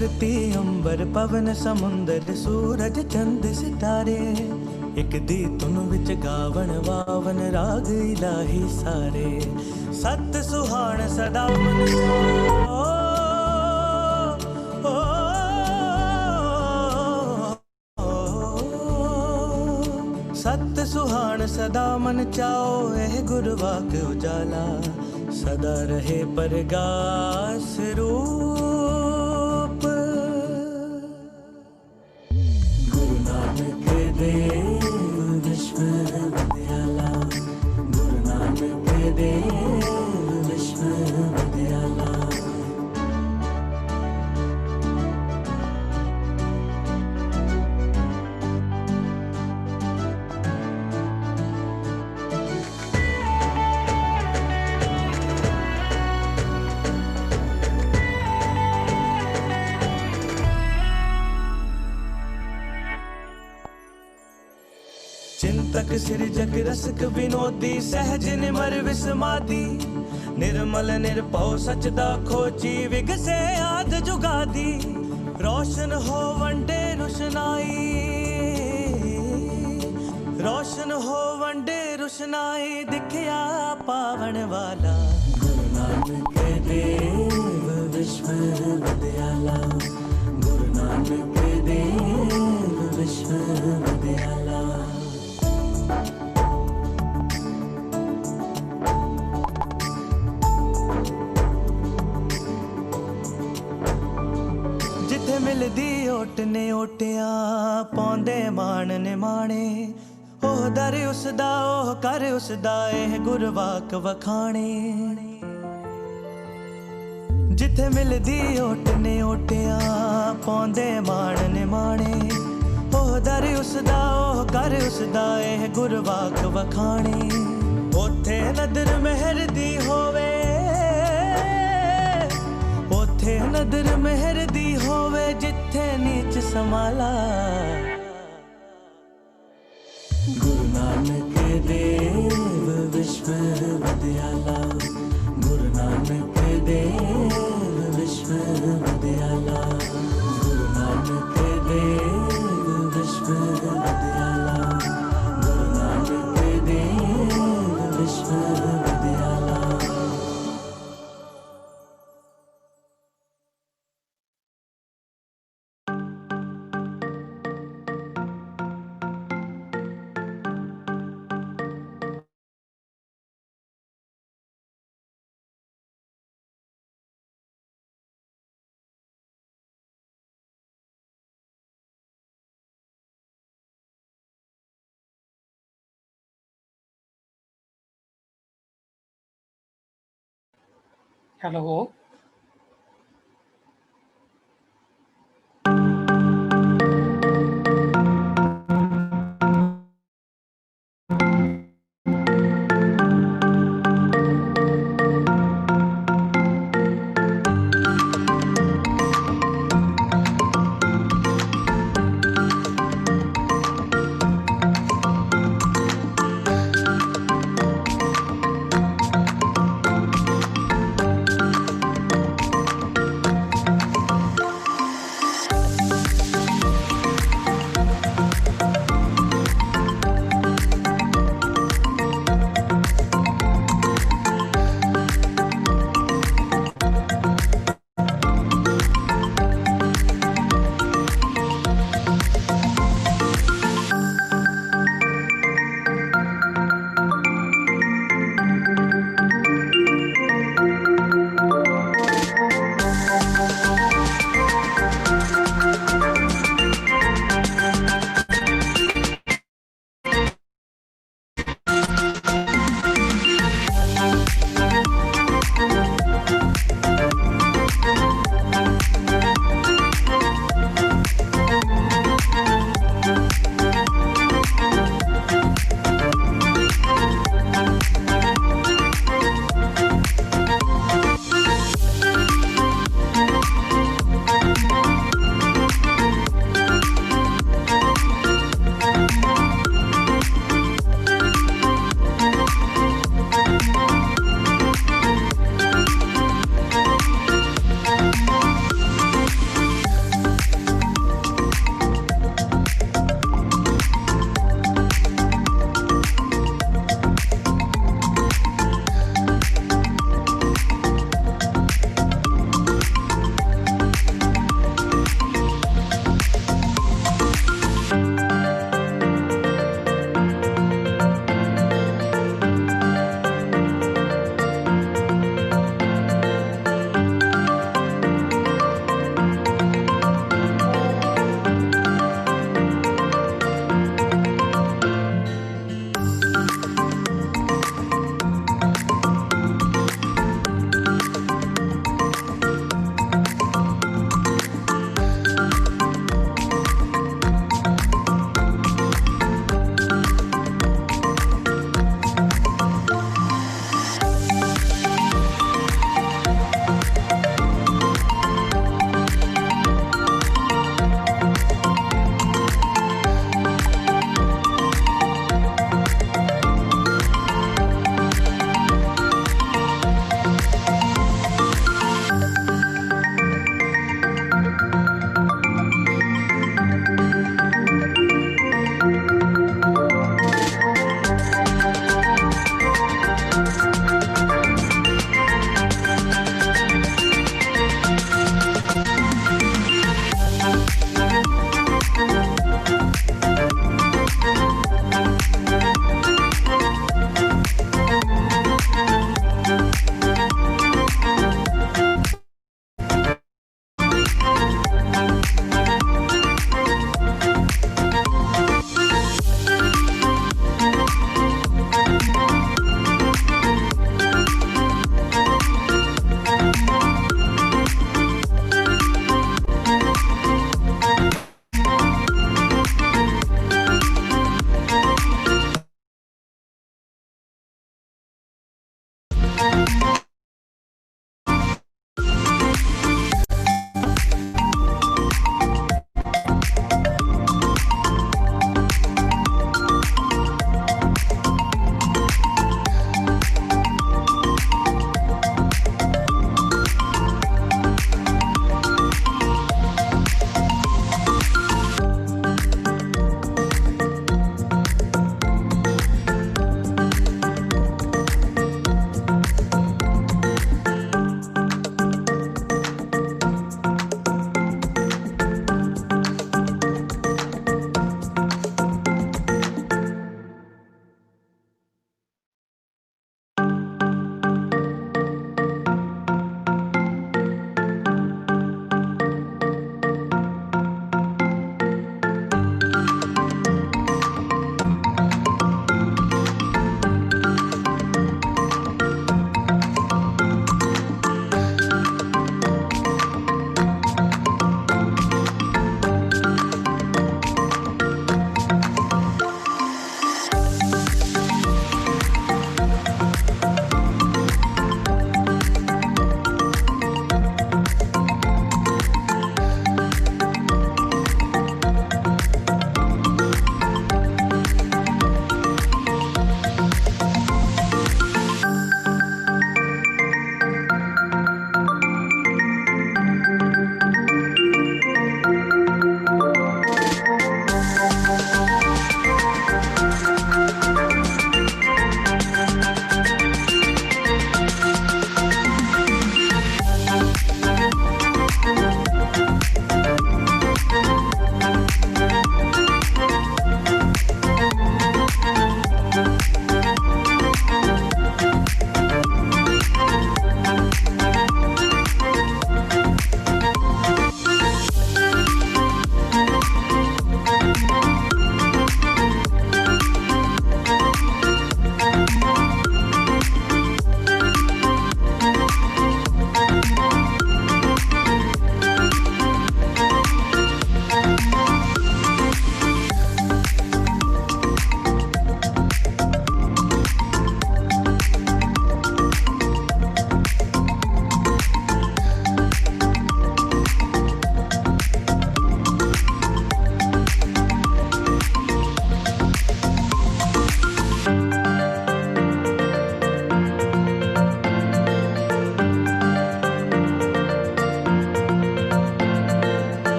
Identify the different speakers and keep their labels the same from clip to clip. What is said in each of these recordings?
Speaker 1: धरती अंबर पवन समुंदर सूरज चंद सितारे एक दी तुन विच गावन वावन राग इलाही सारे सत सुहान सदा मन जाओ सत सुहान सदा मन चाओ एह गुरवाक उजाला सदा रहे परगास रूप गुरु नानक देव विश्वविद्याला गुरु नानक देव विश्वविद्याला चिंतक सिरजक रसक विनोदी सहज निमर विसमादी निर्मल निरभौ सचदा खोजी विगसे आद जुगादी रोशन हो वंडे रुशनाई रोशन हो वंडे रुशनाई दिखया पावन वाला गुरु नानक देव विश्वविद्याला गुरु नानक देव विश्वविद्याला जिथे मिलदी ओट ने ओटियां पौंदे मान ने माणे ओह दर उसदा ओह कर उसदा एह गुरवाक वखाणे जिथे मिलदी ओट ने ओटियां पौंदे मान ने माणे ओह दर उसदा ओह कर उसदा एह गुरवाक वखाणे ओथे नदर मेहर दी होवे ओथे नदर मेहर दी होवे जिथे नीच समाला Guru Nanak Dev विश्वविद्याला Guru Nanak Dev विश्वविद्याला Guru Nanak Dev विश्वविद्याला Guru Nanak Dev विश्वविद्याला
Speaker 2: Hello.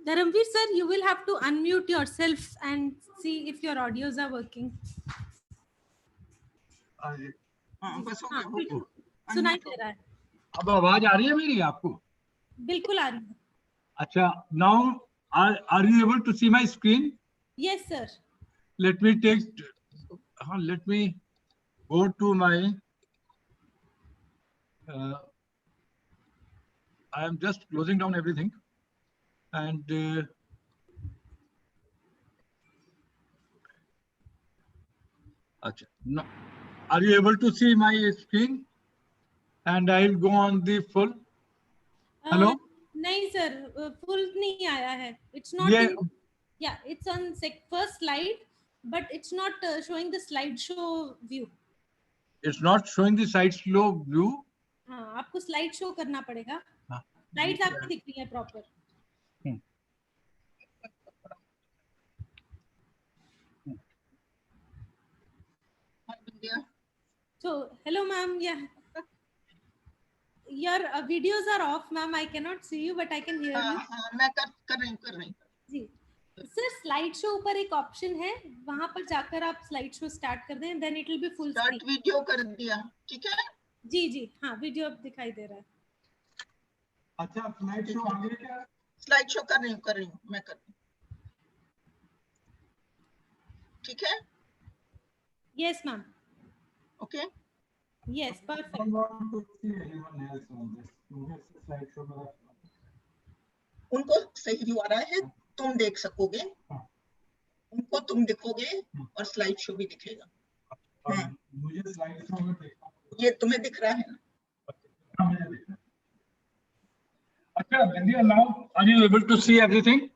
Speaker 2: Dharamveer sir, you will have to unmute yourself and see if your audios are working.
Speaker 3: बस हो गया,
Speaker 2: बिल्कुल सुनाई दे रहा है.
Speaker 4: अब आवाज आ रही है मेरी आपको?
Speaker 2: बिल्कुल आ रही है.
Speaker 4: अच्छा, now are you able to see my screen?
Speaker 2: Yes sir.
Speaker 4: Let me go to my I am just closing down everything and no, are you able to see my screen? And I will go on the full. Hello?
Speaker 2: नहीं sir, full नहीं आया है. It's not
Speaker 4: Yeah.
Speaker 2: Yeah, it's on first slide, but it's not showing the slideshow view.
Speaker 4: It's not showing the slideshow view.
Speaker 2: हाँ, आपको slide show करना पड़ेगा. Slides आपकी दिख रही है proper. So, hello ma'am. Yeah. Your videos are off, ma'am. I cannot see you, but I can hear you.
Speaker 3: मैं कर रही हूँ.
Speaker 2: जी. सर स्लाइड शो ऊपर एक ऑप्शन है, वहां पर जाकर आप स्लाइड शो स्टार्ट कर दें, then it will be full screen.
Speaker 3: Start video कर दिया, ठीक है?
Speaker 2: जी जी हाँ, वीडियो अब दिखाई दे रहा है.
Speaker 4: अच्छा, स्लाइड शो आ गया क्या?
Speaker 3: स्लाइड शो कर रही हूँ, मैं कर रही हूँ. ठीक है?
Speaker 2: Yes ma'am.
Speaker 3: Okay.
Speaker 2: Yes perfect.
Speaker 3: उनको सही व्यू आ रहा है, तुम देख सकोगे, उनको तुम दिखोगे और स्लाइड शो भी दिखेगा.
Speaker 4: मुझे स्लाइड शो में देखना,
Speaker 3: ये तुम्हें दिख रहा है ना?
Speaker 4: अच्छा, Bindiya, now are you able to see everything?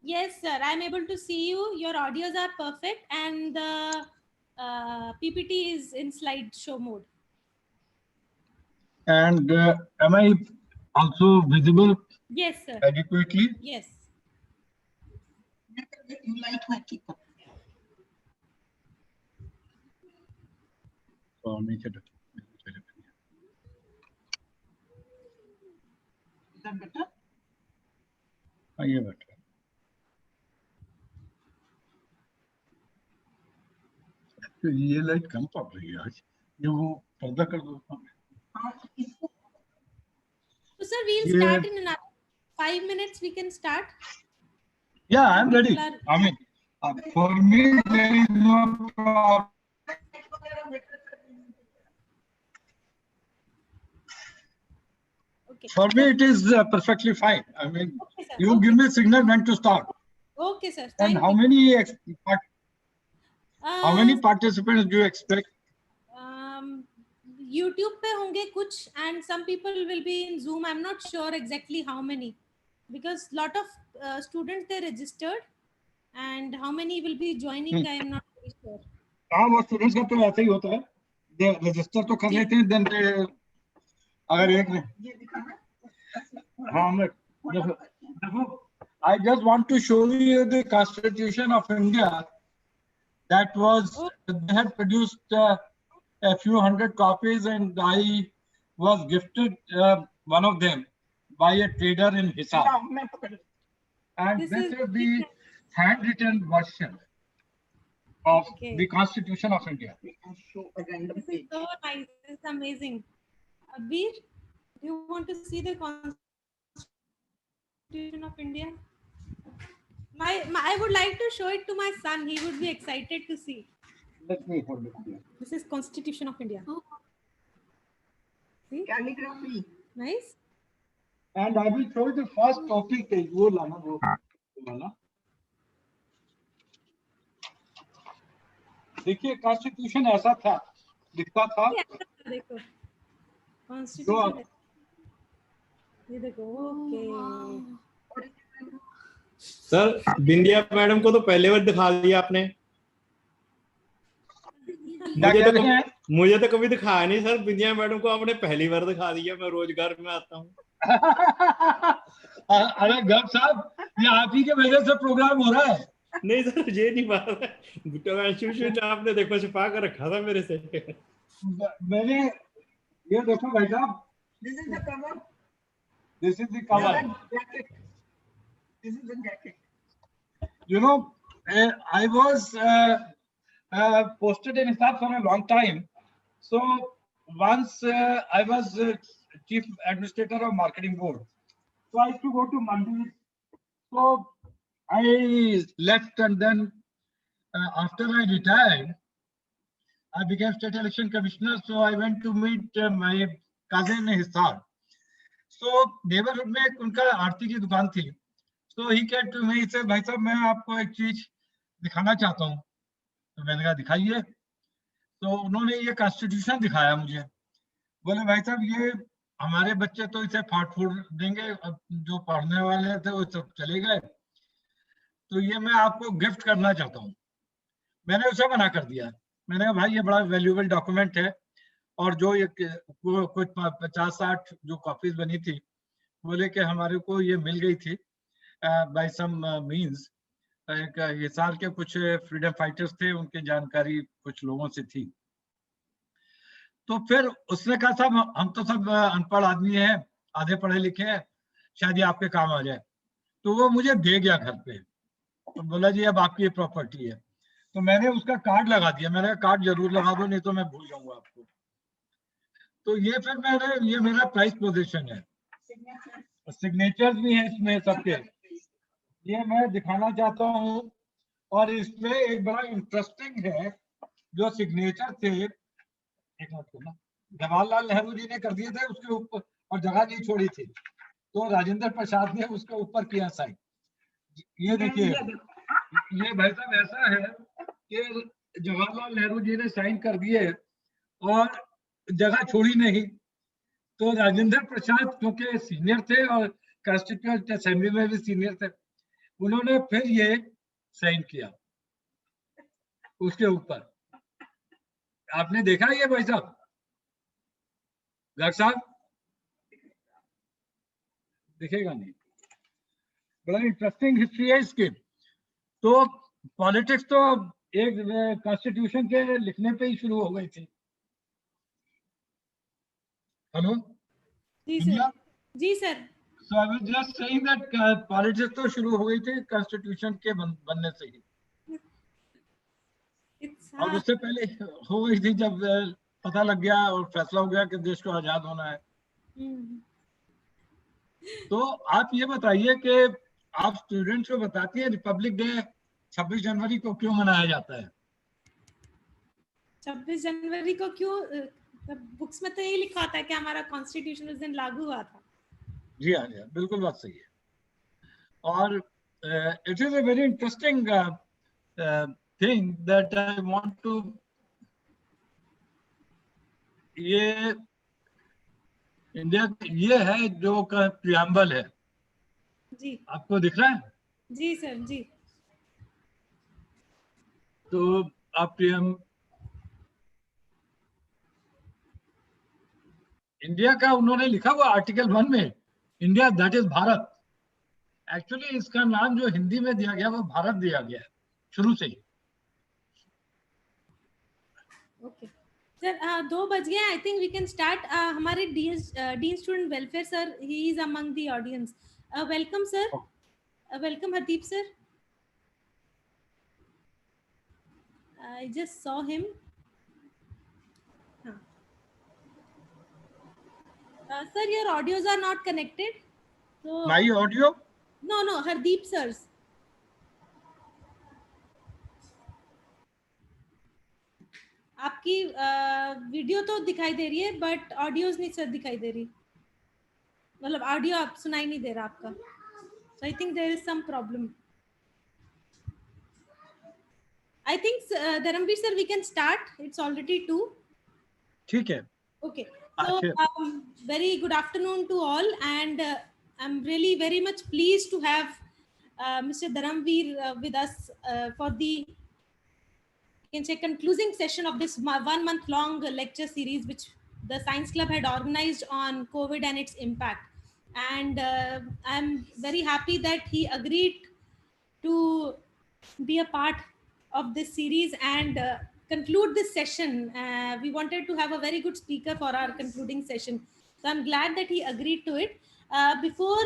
Speaker 2: Yes sir, I am able to see you. Your audios are perfect and the PPT is in slide show mode.
Speaker 4: And am I also visible?
Speaker 2: Yes sir.
Speaker 4: Adequately?
Speaker 2: Yes.
Speaker 3: Light में ठीक कर.
Speaker 4: तो नीचे इधर
Speaker 3: बेटा.
Speaker 4: हाँ, ये बैठा. तो ये लाइट कम पड़ रही है आज. ये वो पर्दा कर दो.
Speaker 2: So sir, we'll start in another 5 minutes. We can start.
Speaker 4: Yeah, I'm ready. I mean, for me there is no problem.
Speaker 2: Okay.
Speaker 4: For me it is perfectly fine. I mean,
Speaker 2: Okay, sir.
Speaker 4: you give me a signal when to start.
Speaker 2: Okay sir.
Speaker 4: And
Speaker 2: Thank
Speaker 4: how
Speaker 2: you.
Speaker 4: many participants do you expect?
Speaker 2: YouTube पे होंगे कुछ, and some people will be in Zoom. I'm not sure exactly how many, because lot of students they registered, and how many will be joining, I am not very sure.
Speaker 4: हाँ, वो students का तो ऐसा ही होता है. दे register तो कर लेते हैं, देन अगर एक
Speaker 3: ये दिखाना.
Speaker 4: हाँ, मैं देखो, I just want to show you the Constitution of India. That was they had produced a few hundred copies, and I was gifted one of them by a trader in Hisar. And this is the handwritten version of the Constitution of India.
Speaker 2: This is so nice. This is amazing. Abir, do you want to see the Constitution of India? I would like to show it to my son. He would be excited to see.
Speaker 4: Let me hold it here.
Speaker 2: This is Constitution of India. See?
Speaker 3: Calligraphy.
Speaker 2: Nice.
Speaker 4: And I will show you the first topic. वो लाना, वो वाला. देखिए, constitution ऐसा था, दिखता था.
Speaker 2: देखो, कॉन्स्टिट्यूशन. ये देखो. ओके.
Speaker 5: सर, बिंदिया मैडम को तो पहले बार दिखा दिया आपने. मुझे तो कभी दिखाया नहीं सर. बिंदिया मैडम को आपने पहली बार दिखा दिया. मैं रोजगार में आता हूँ.
Speaker 4: अरे गप साहब, ये आप ही के वजह से प्रोग्राम हो रहा है.
Speaker 5: नहीं सर, ये नहीं बात है. आपने देखो छिपा कर रखा था मेरे से.
Speaker 4: मैंने ये देखो भाई साहब,
Speaker 3: This is the cover.
Speaker 4: This is the cover.
Speaker 5: Yeah.
Speaker 3: This is a jacket.
Speaker 4: You know, I was posted in staff for a long time. So once I was chief administrator of marketing board. So I used to go to Mandi. So I left, and then after I retired, I became state election commissioner. So I went to meet my cousin in Hisar. So neighborhood में उनका आरती की दुकान थी. So he came to me, he said, भाई साहब मैं आपको एक चीज दिखाना चाहता हूँ. तो मैंने कहा दिखाइए. तो उन्होंने ये कॉन्स्टिट्यूशन दिखाया मुझे. बोले भाई साहब ये हमारे बच्चे तो इसे फाड़ फूड़ देंगे, अब जो पढ़ने वाले थे वो सब चले गए, तो ये मैं आपको गिफ्ट करना चाहता हूँ. मैंने उसे मना कर दिया. मैंने कहा भाई ये बड़ा वैल्यूएबल डॉक्यूमेंट है, और जो ये कुछ 50-60 जो कॉपीज बनी थी, बोले कि हमारे को ये मिल गई थी बाय सम मींस. एक हिसार के कुछ फ्रीडम फाइटर्स थे, उनकी जानकारी कुछ लोगों से थी. तो फिर उसने कहा साहब हम तो सब अनपढ़ आदमी हैं, आधे पढ़े लिखे हैं, शायद ये आपके काम आ जाए. तो वो मुझे दे गया घर पे. तो बोला जी अब आपकी प्रॉपर्टी है. तो मैंने उसका कार्ड लगा दिया. मैंने कहा कार्ड जरूर लगा दो, नहीं तो मैं भूल जाऊंगा आपको. तो ये फिर ये मेरा प्राइस पोजीशन है. सिग्नेचर्स भी हैं इसमें सबके. ये मैं दिखाना चाहता हूँ. और इसमें एक बड़ा इंटरेस्टिंग है जो सिग्नेचर थे, एक मिनट करना, जवाहरलाल नेहरू जी ने कर दिए थे उसके ऊपर, और जगह नहीं छोड़ी थी, तो राजेंद्र प्रसाद ने उसके ऊपर किया साइन. ये देखिए, ये भाई साहब ऐसा है कि जवाहरलाल नेहरू जी ने साइन कर दिए और जगह छोड़ी नहीं. तो राजेंद्र प्रसाद क्योंकि सीनियर थे और कॉन्स्टिट्यूएंट असेंबली में भी सीनियर थे, उन्होंने फिर ये साइन किया उसके ऊपर. आपने देखा ये भाई साहब? डॉक्टर साहब दिखेगा नहीं. बड़ा इंटरेस्टिंग हिस्ट्री है इसकी. तो पॉलिटिक्स तो एक कॉन्स्टिट्यूशन के लिखने पे ही शुरू हो गई थी. हेलो
Speaker 2: जी सर. जी sir.
Speaker 4: So I was just saying that politics तो शुरू हो गई थी कॉन्स्टिट्यूशन के बनने से ही. और उससे पहले हो गई थी जब पता लग गया और फैसला हो गया कि देश को आजाद होना है. तो आप ये बताइए कि आप स्टूडेंट्स को बताती है रिपब्लिक डे 26 जनवरी को क्यों मनाया जाता है?
Speaker 2: 26 जनवरी को क्यों? बुक्स में तो यही लिखा होता है कि हमारा कॉन्स्टिट्यूशन उस दिन लागू हुआ था.
Speaker 4: जी हाँ जी, बिल्कुल बात सही है. और it is a very interesting thing that I want to. ये इंडिया ये है जो का प्रियम्बल है.
Speaker 2: जी
Speaker 4: आपको दिख रहा है?
Speaker 2: जी सर. जी.
Speaker 4: तो आप इंडिया का उन्होंने लिखा हुआ आर्टिकल 1 में, India that is Bharat. Actually इसका नाम जो हिंदी में दिया गया वो भारत दिया गया है शुरू से ही.
Speaker 2: ओके सर, 2 बज गए. I think we can start. हमारे dean student welfare sir, he is among the audience. Welcome sir. Welcome Hardeep sir. I just saw him. Sir, your audios are not connected. So
Speaker 4: My audio?
Speaker 2: No, Hardeep sir's. आपकी video तो दिखाई दे रही है but audios नहीं sir दिखाई दे रही. मतलब audio आप सुनाई नहीं दे रहा आपका. So I think there is some problem. I think Dharamveer sir, we can start. It's already 2.
Speaker 4: ठीक है.
Speaker 2: Okay. So very good afternoon to all, and I'm really very much pleased to have Mr. Dharamveer with us for the, you can say, concluding session of this 1 month long lecture series which the Science Club had organized on COVID and its impact. And I'm very happy that he agreed to be a part of this series and conclude this session. We wanted to have a very good speaker for our concluding session. So I'm glad that he agreed to it. Before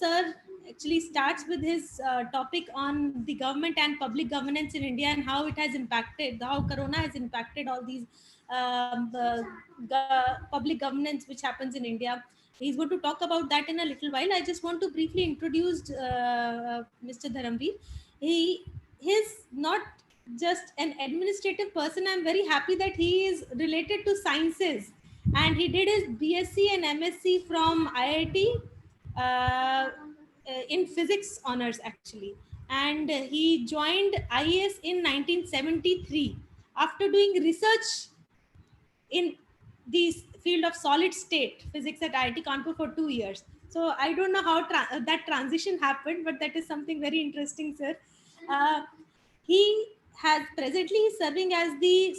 Speaker 2: Sir actually starts with his topic on the government and public governance in India and how it has impacted, how Corona has impacted all these public governance which happens in India. He's going to talk about that in a little while. I just want to briefly introduce Mr. Dharamveer. He's not just an administrative person. I'm very happy that he is related to sciences, and he did his BSc and MSc from IIT in physics honors actually, and he joined IAS in 1973 after doing research in the field of solid state physics at IIT Kanpur for 2 years. So I don't know how that transition happened, but that is something very interesting, sir. He has presently serving as the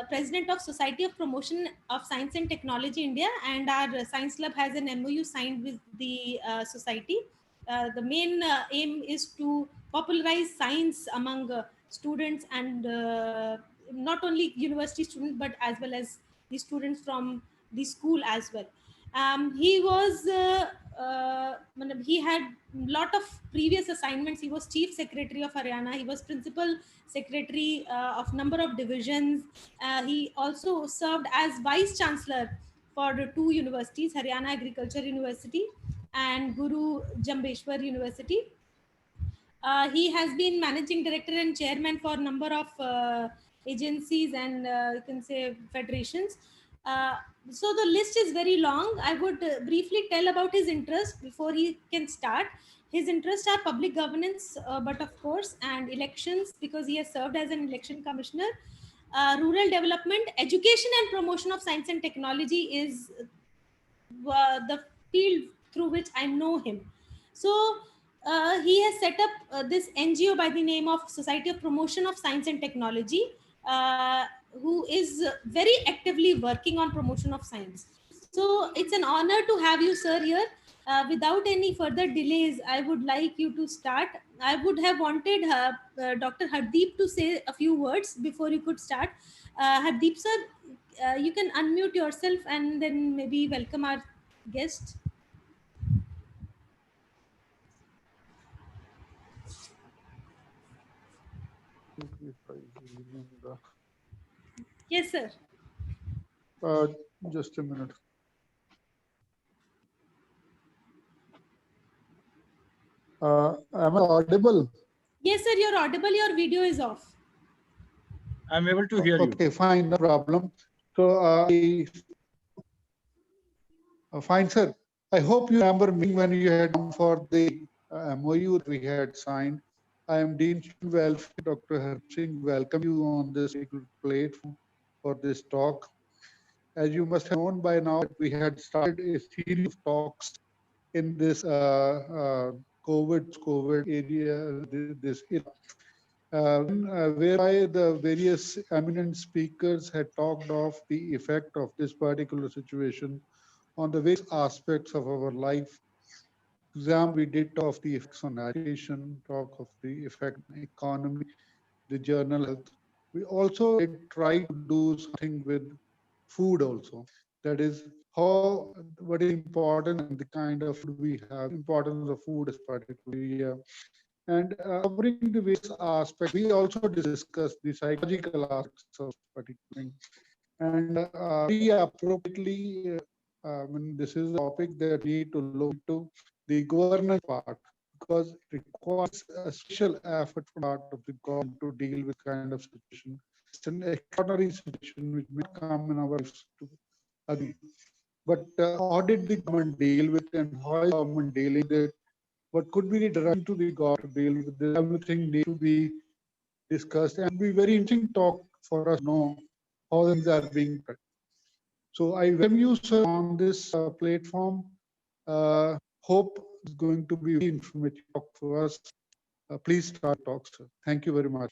Speaker 2: president of Society of Promotion of Science and Technology India, and our science club has an MOU signed with the society. The main aim is to popularize science among students, and not only university students but as well as the students from the school as well. He was he had lot of previous assignments. He was chief secretary of Haryana. He was principal secretary of number of divisions. He also served as vice chancellor for 2 universities, Haryana Agriculture University and Guru Jambeshwar University. He has been managing director and chairman for a number of agencies and you can say federations. So the list is very long. I would briefly tell about his interest before he can start. His interests are public governance, but of course, and elections, because he has served as an election commissioner. Rural development, education and promotion of science and technology is the field through which I know him. So he has set up this NGO by the name of Society of Promotion of Science and Technology, who is very actively working on promotion of science. So it's an honor to have you, sir, here. Without any further delays, I would like you to start. I would have wanted Dr. Hardeep to say a few words before you could start. Hardeep, sir, you can unmute yourself and then maybe welcome our guest. Yes, sir.
Speaker 6: Just a minute. Am I audible?
Speaker 2: Yes, sir, you're audible. Your video is off.
Speaker 4: I'm able to hear you.
Speaker 6: Okay, fine, no problem. So, fine, sir. I hope you remember me when you had come for the MOU we had signed. I am Dean Student Welfare, Dr. Harp Singh. Welcome you on this platform for this talk. As you must have known by now, we had started a series of talks in this COVID area, this whereby the various eminent speakers had talked of the effect of this particular situation on the various aspects of our life. Example, we did talk of the effects on education, talk of the effect on economy, the journal health. We also did try to do something with food also. That is how, what is important and the kind of food we have, importance of food is particularly and covering the various aspects. We also discussed the psychological aspects of particular thing. And very appropriately, when this is a topic that we need to look into the governance part, because it requires a special effort from part of the government to deal with kind of situation. It's an extraordinary situation which may come in our lives to agree. But how did the government deal with it, and how is the government dealing with it? What could be the direction to the government to deal with this? Everything needs to be discussed, and be very interesting talk for us to know how things are being done. So I welcome you, sir, on this platform. Hope it's going to be very informative talk for us. Please start talk, sir. Thank you very much.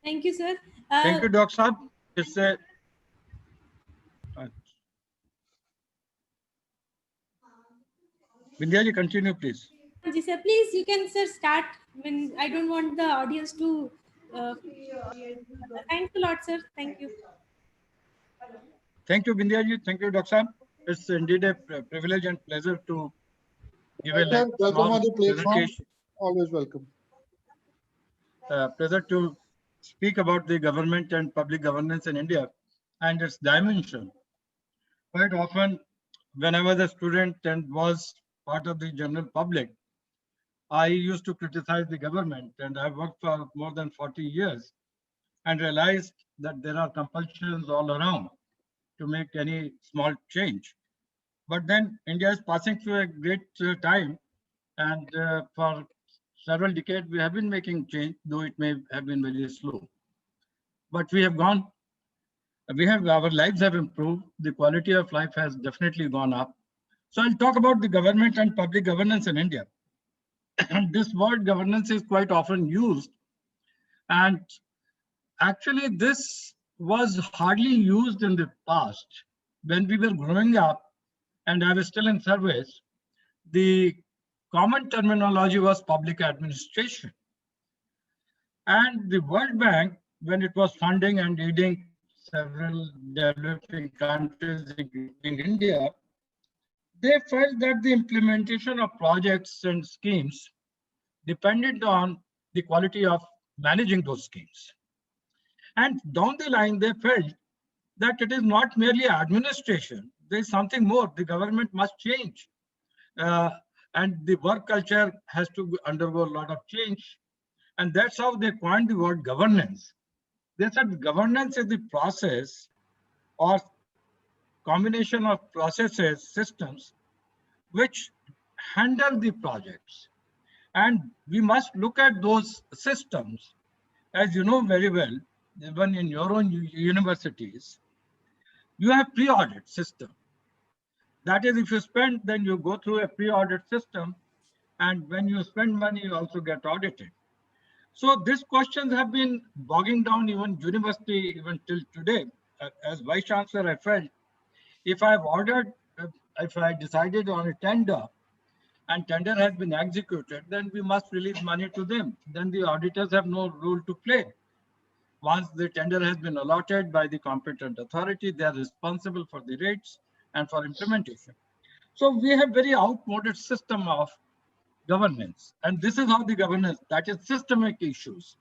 Speaker 2: Thank you, sir.
Speaker 4: Thank you, Dr. Saab. It's Vindhya ji, continue, please.
Speaker 2: Ji, sir, please, you can, sir, start. When I don't want the audience to. Thanks a lot, sir. Thank you.
Speaker 4: Thank you, Vindhya ji. Thank you, Dr. Saab. It's indeed a privilege and pleasure to give a
Speaker 6: Welcome on the platform.
Speaker 4: presentation.
Speaker 6: Always welcome.
Speaker 4: Pleasure to speak about the government and public governance in India and its dimension. Quite often, when I was a student and was part of the general public, I used to criticize the government, and I've worked for more than 40 years and realized that there are compulsions all around to make any small change. But then India is passing through a great time, and for several decades we have been making change, though it may have been very slow. But we have gone, our lives have improved, the quality of life has definitely gone up. So I'll talk about the government and public governance in India. And this word governance is quite often used, and actually this was hardly used in the past. When we were growing up and I was still in service, the common terminology was public administration. And the World Bank, when it was funding and aiding several developing countries, including India, they felt that the implementation of projects and schemes depended on the quality of managing those schemes. And down the line, they felt that it is not merely administration, there is something more. The government must change. And the work culture has to undergo a lot of change. And that's how they coined the word governance. They said governance is the process or combination of processes, systems, which handle the projects. And we must look at those systems. As you know very well, even in your own universities, you have pre-audit system. That is, if you spend, then you go through a pre-audit system. And when you spend money, you also get audited. So these questions have been bogging down even university, even till today. As Vice Chancellor, I felt if I've ordered, if I decided on a tender and tender has been executed, then we must release money to them. Then the auditors have no role to play. Once the tender has been allotted by the competent authority, they are responsible for the rates and for implementation. So we have very outmoded system of governance. And this is how the governance, that is systemic issues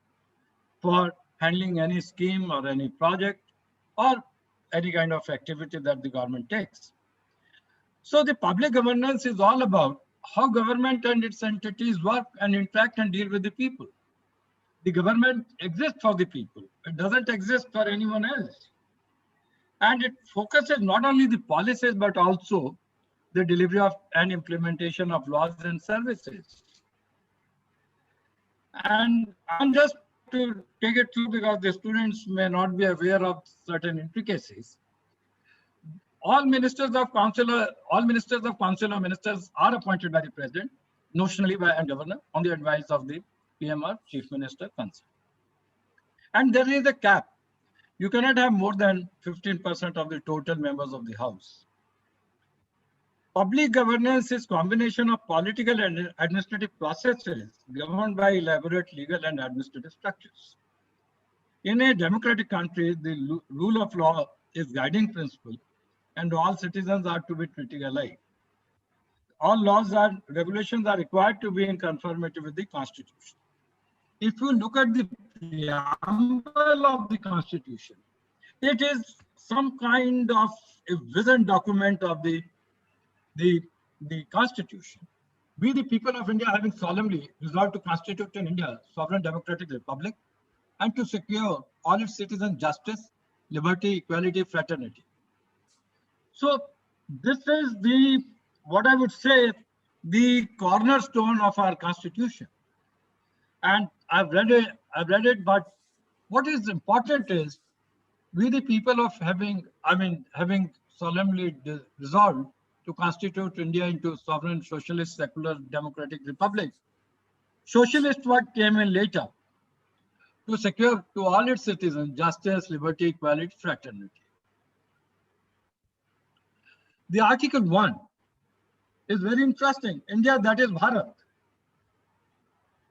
Speaker 4: for handling any scheme or any project or any kind of activity that the government takes. So the public governance is all about how government and its entities work and interact and deal with the people. The government exists for the people. It doesn't exist for anyone else. And it focuses not only the policies, but also the delivery of and implementation of laws and services. And I'm just to take it through because the students may not be aware of certain intricacies. All ministers of council or ministers are appointed by the president, notionally by a governor, on the advice of the PM or chief minister concerned. And there is a cap. You cannot have more than 15% of the total members of the house. Public governance is combination of political and administrative processes governed by elaborate legal and administrative structures. In a democratic country, the rule of law is guiding principle, and all citizens are to be treated alike. All laws and regulations are required to be in conformity with the Constitution. If you look at the preamble of the Constitution, it is some kind of a vision document of the Constitution. We, the people of India, having solemnly resolved to constitute in India sovereign democratic republic and to secure all its citizens justice, liberty, equality, fraternity. So this is the, what I would say, the cornerstone of our Constitution. And I've read it, but what is important is we, the people of having solemnly resolved to constitute India into sovereign socialist secular democratic republic. Socialist word came in later to secure to all its citizens justice, liberty, equality, fraternity. The Article 1 is very interesting. India, that is Bharat,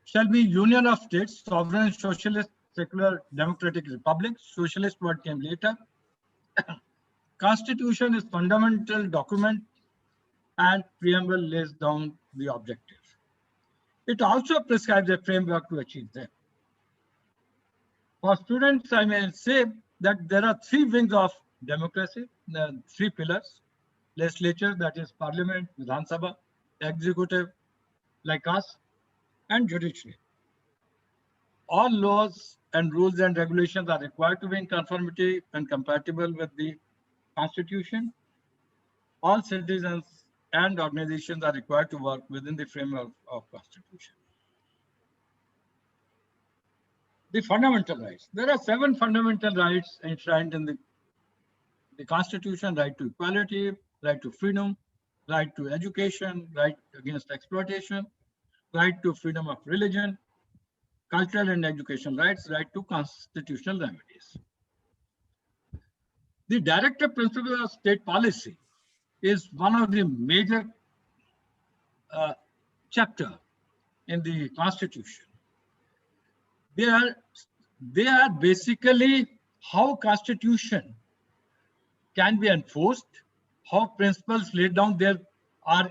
Speaker 4: shall be union of states, sovereign, socialist, secular, democratic republic. Socialist word came later. Constitution is fundamental document and preamble lays down the objectives. It also prescribes a framework to achieve them. For students, I may say that there are three wings of democracy, three pillars: legislature, that is parliament, Vidhan Sabha; executive, like us; and judiciary. All laws and rules and regulations are required to be in conformity and compatible with the Constitution. All citizens and organizations are required to work within the framework of Constitution. The fundamental rights. There are 7 fundamental rights enshrined in the Constitution: right to equality, right to freedom, right to education, right against exploitation, right to freedom of religion, cultural and education rights, right to constitutional remedies. The directive principle of state policy is one of the major chapter in the Constitution. They are basically how Constitution can be enforced, how principles laid down there are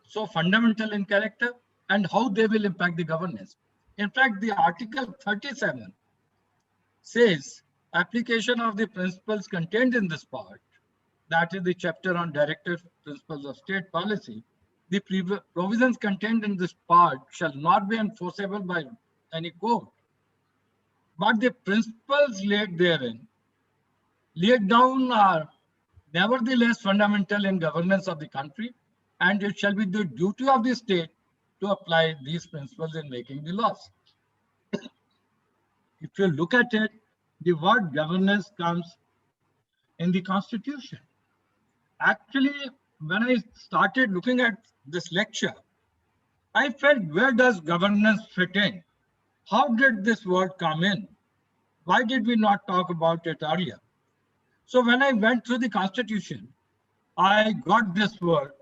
Speaker 4: so fundamental in character, and how they will impact the governance. In fact, the Article 37 says application of the principles contained in this part, that is the chapter on directive principles of state policy. The provisions contained in this part shall not be enforceable by any court, but the principles laid therein, laid down, are nevertheless fundamental in governance of the country, and it shall be the duty of the state to apply these principles in making the laws. If you look at it, the word governance comes in the Constitution. Actually, when I started looking at this lecture, I felt, where does governance fit in? How did this word come in? Why did we not talk about it earlier? So when I went through the Constitution, I got this word,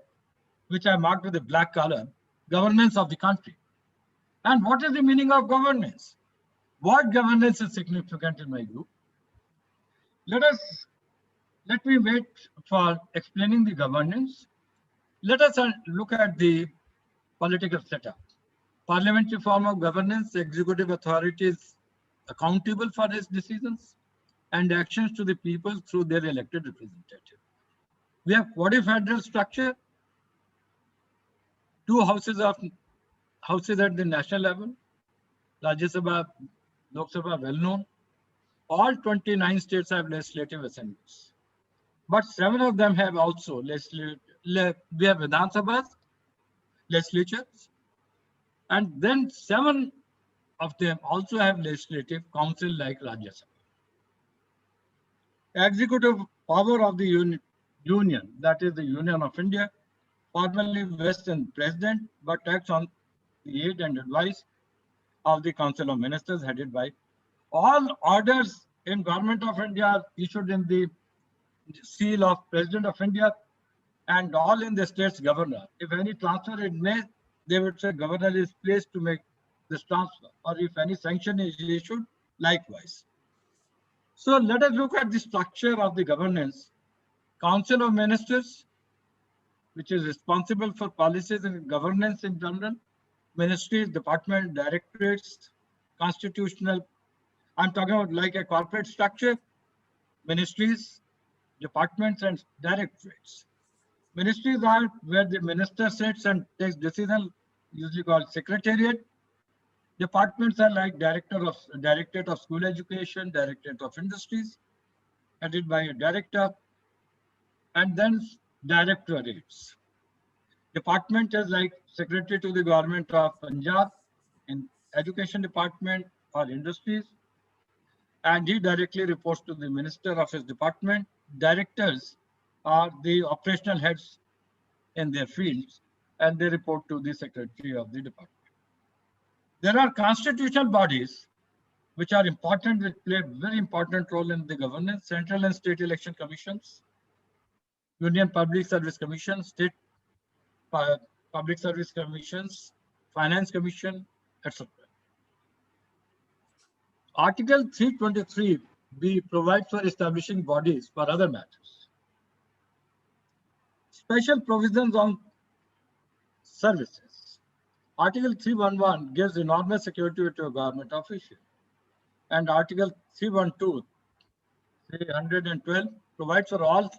Speaker 4: which I marked with a black color: governance of the country. And what is the meaning of governance? What governance is significant in my view? Let me wait for explaining the governance. Let us look at the political setup. Parliamentary form of governance: executive authority is accountable for its decisions and actions to the people through their elected representative. We have quadrifederal structure, 2 houses at the national level, Rajya Sabha, Lok Sabha, well known. All 29 states have legislative assemblies, but 7 of them have also we have Vidhan Sabhas, legislatures, and then 7 of them also have legislative council like Rajya Sabha. Executive power of the Union, that is the Union of India, formally vests in President, but acts on the aid and advice of the Council of Ministers headed by. All orders in Government of India are issued in the seal of President of India, and all in the state's governor. If any transfer is made, they would say governor is placed to make this transfer, or if any sanction is issued, likewise. So let us look at the structure of the governance. Council of Ministers, which is responsible for policies and governance in general. Ministries, department, directorates, constitutional. I'm talking about like a corporate structure. Ministries, departments, and directorates. Ministries are where the minister sits and takes decisions, usually called secretariat. Departments are like Directorate of School Education, Directorate of Industries, headed by a director, and then directorates. Department is like Secretary to the Government of Punjab in Education Department or Industries, and he directly reports to the Minister of his department. Directors are the operational heads in their fields, and they report to the Secretary of the department. There are constitutional bodies which are important, which play a very important role in the governance: central and state election commissions, Union Public Service Commission, state public service commissions, finance commission, etc. Article 323B provides for establishing bodies for other matters. Special provisions on services. Article 311 gives enormous security to a government official. And Article 312, 312 provides for all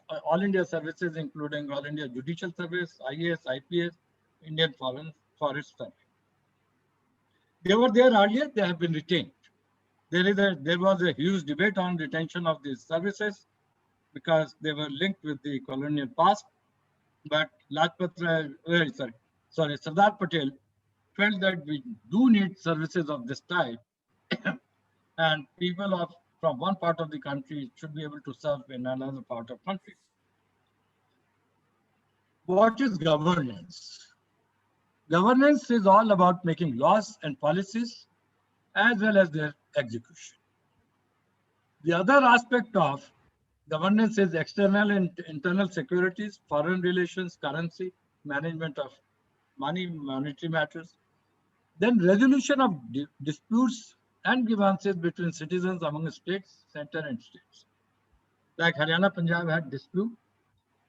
Speaker 4: India services, including All India Judicial Service, IAS, IPS, Indian Forest Service. They were there earlier, they have been retained. There was a huge debate on retention of these services because they were linked with the colonial past. But Sardar Patel felt that we do need services of this type, and people from one part of the country should be able to serve in another part of the country. What is governance? Governance is all about making laws and policies as well as their execution. The other aspect of governance is external and internal securities, foreign relations, currency, management of money, monetary matters, then resolution of disputes and grievances between citizens among states, center and states. Like Haryana, Punjab had dispute.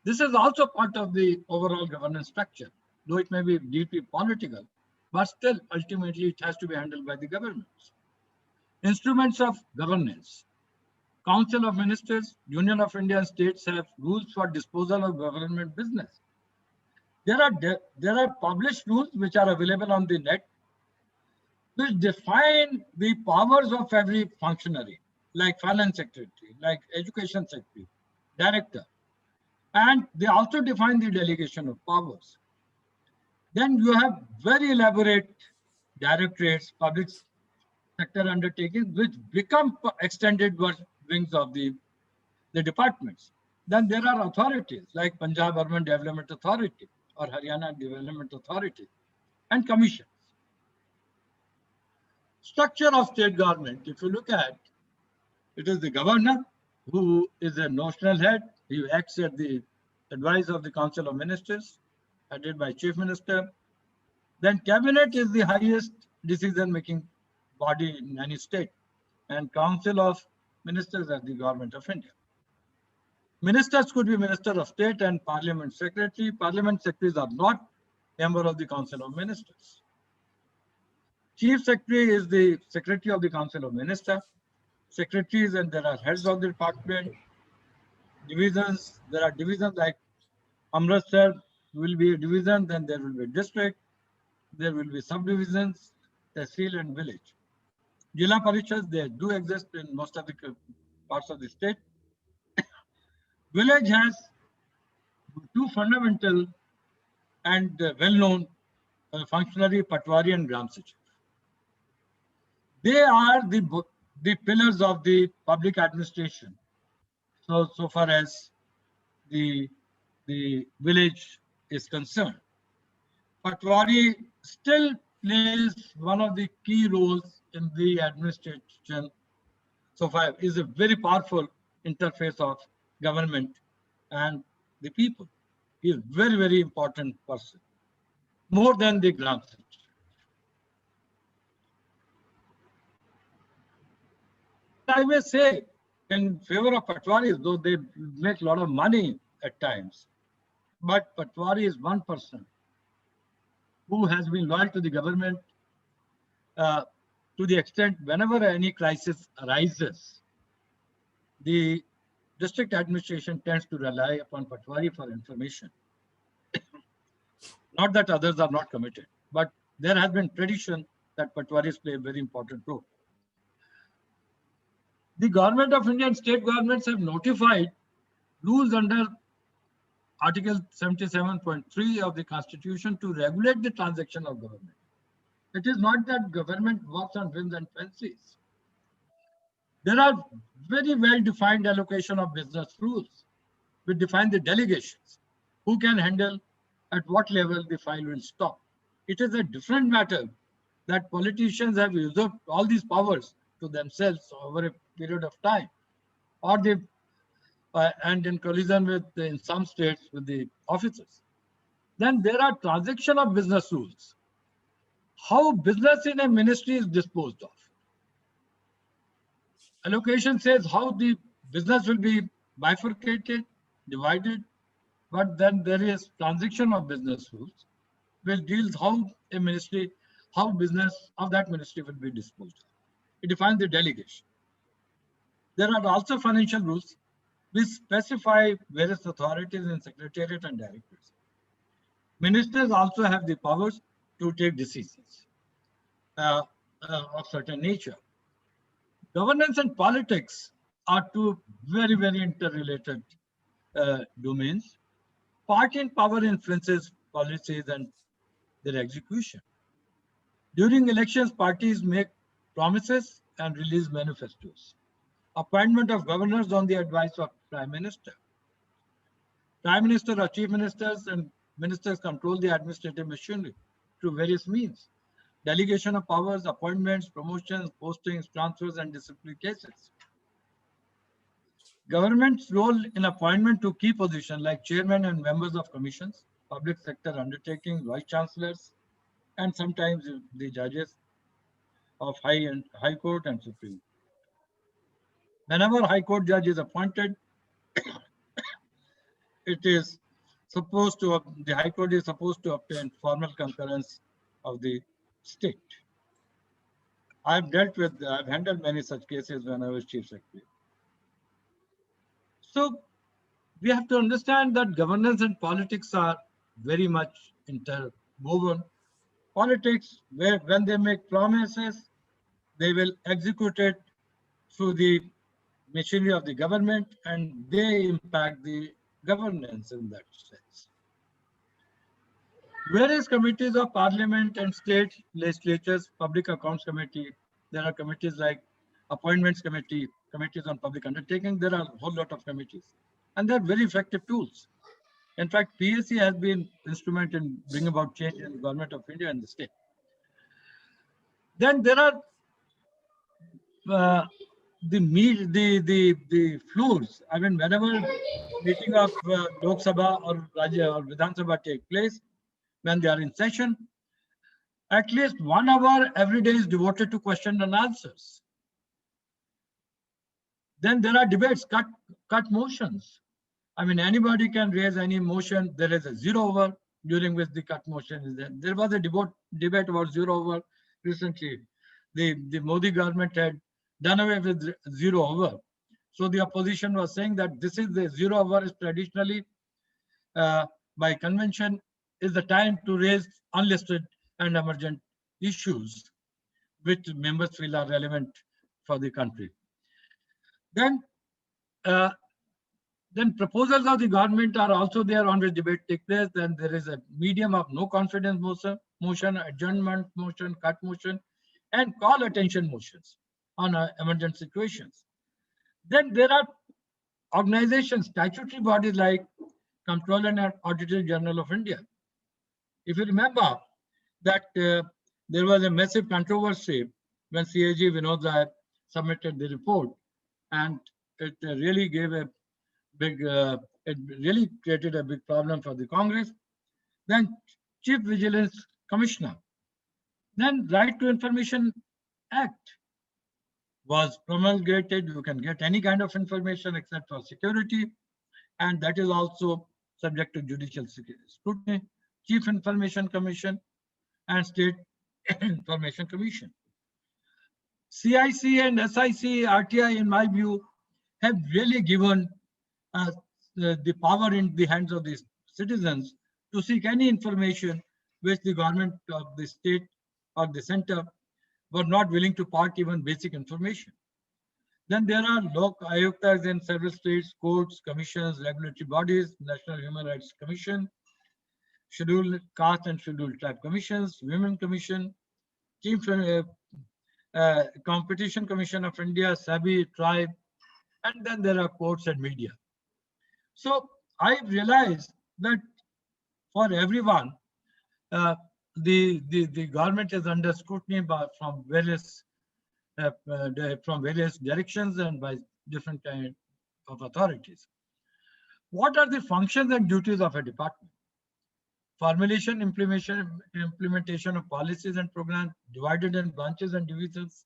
Speaker 4: This is also part of the overall governance structure, though it may be deeply political, but still ultimately it has to be handled by the governments. Instruments of governance. Council of Ministers, Union of India and states have rules for disposal of government business. There are published rules which are available on the net, which define the powers of every functionary, like finance secretary, like education secretary, director. And they also define the delegation of powers. Then you have very elaborate directorates, public sector undertakings, which become extended wings of the departments. Then there are authorities like Punjab Urban Development Authority or Haryana Development Authority and commissions. Structure of state government, if you look at, it is the governor who is a notional head. He acts at the advice of the Council of Ministers, headed by Chief Minister. Then cabinet is the highest decision-making body in any state, and Council of Ministers are the Government of India. Ministers could be Minister of State and Parliament Secretary. Parliament Secretaries are not member of the Council of Ministers. Chief Secretary is the Secretary of the Council of Ministers. Secretaries, and there are heads of the department. Divisions, there are divisions like Amritsar will be a division, then there will be a district, there will be subdivisions, tehsil and village. Jila Parishads, they do exist in most of the parts of the state. Village has two fundamental and well-known functionary, Patwari and Gram Sachiv. They are the pillars of the public administration. So far as the village is concerned, Patwari still plays one of the key roles in the administration. So far, is a very powerful interface of government and the people. He is very, very important person, more than the Gram Sachiv. I may say in favor of Patwari, though they make a lot of money at times, but Patwari is one person who has been loyal to the government to the extent whenever any crisis arises, the district administration tends to rely upon Patwari for information. Not that others are not committed, but there has been tradition that Patwaris play a very important role. The Government of India and state governments have notified rules under Article 77.3 of the Constitution to regulate the transaction of government. It is not that government works on whims and fancies. There are very well-defined allocation of business rules, which define the delegations, who can handle, at what level the file will stop. It is a different matter that politicians have usurped all these powers to themselves over a period of time, or they and in collision with, in some states, with the officers. Then there are transaction of business rules. How business in a ministry is disposed of. Allocation says how the business will be bifurcated, divided, But then there is transaction of business rules, which deals how a ministry, how business of that ministry will be disposed of. It defines the delegation. There are also financial rules which specify various authorities in secretariat and directorates. Ministers also have the powers to take decisions of certain nature. Governance and politics are two very, very interrelated domains. Party and power influences policies and their execution. During elections, parties make promises and release manifestos. Appointment of governors on the advice of Prime Minister. Prime Minister or Chief Ministers and ministers control the administrative machinery through various means. Delegation of powers, appointments, promotions, postings, transfers, and disciplinary cases. Government's role in appointment to key positions like chairman and members of commissions, public sector undertakings, vice chancellors, and sometimes the judges of High Court and Supreme. Whenever High Court judge is appointed, it is supposed to, the High Court is supposed to obtain formal concurrence of the state. I've handled many such cases when I was Chief Secretary. So we have to understand that governance and politics are very much interwoven. Politics, when they make promises, they will execute it through the machinery of the government, and they impact the governance in that sense. Various committees of parliament and state legislatures, public accounts committee, there are committees like appointments committee, committees on public undertaking, there are a whole lot of committees, and they're very effective tools. In fact, PSC has been instrumental in bringing about change in the government of India and the state. Then there are the floors. I mean, whenever meeting of Lok Sabha or Rajya or Vidhan Sabha take place, when they are in session, at least 1 hour every day is devoted to question and answers. Then there are debates, cut motions. I mean, anybody can raise any motion. There is a 0 hour during which the cut motion is there. There was a debate about 0 hour recently. The Modi government had done away with 0 hour. So the opposition was saying that this is the 0 hour is traditionally by convention is the time to raise unlisted and emergent issues which members feel are relevant for the country. Then proposals of the government are also there on which debate take place. Then there is a medium of no confidence motion, adjournment motion, cut motion, and call attention motions on emergent situations. Then there are organizations, statutory bodies like Comptroller and Auditor General of India. If you remember that there was a massive controversy when CAG Vinod Rai submitted the report, and it really gave a big, it really created a big problem for the Congress. Then Chief Vigilance Commissioner. Then Right to Information Act was promulgated. You can get any kind of information except for security, and that is also subject to judicial scrutiny. Chief Information Commission and State Information Commission. CIC and SIC, RTI, in my view, have really given the power in the hands of the citizens to seek any information which the government of the state or the center were not willing to part even basic information. Then there are Lok Ayuktas in several states, courts, commissions, regulatory bodies, National Human Rights Commission, Scheduled Caste and Scheduled Tribe Commissions, Women Commission, Chief Competition Commission of India, SABI, Tribe, and then there are courts and media. So I realized that for everyone, the government is under scrutiny from various directions and by different kinds of authorities. What are the functions and duties of a department? Formulation, implementation of policies and programs divided in branches and divisions.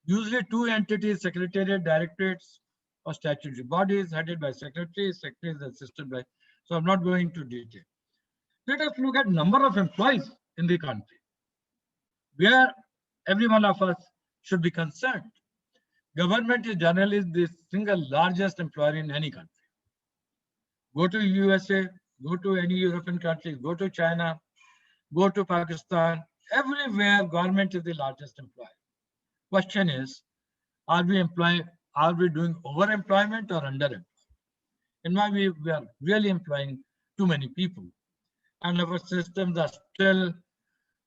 Speaker 4: Usually 2 entities, secretariat, directorates, or statutory bodies headed by secretaries, secretaries assisted by. So I'm not going into detail. Let us look at number of employees in the country, where every one of us should be concerned. Government is generally the single largest employer in any country. Go to USA, go to any European country, go to China, go to Pakistan, everywhere government is the largest employer. Question is, are we doing overemployment or underemployment? In my view, we are really employing too many people. And our systems are still,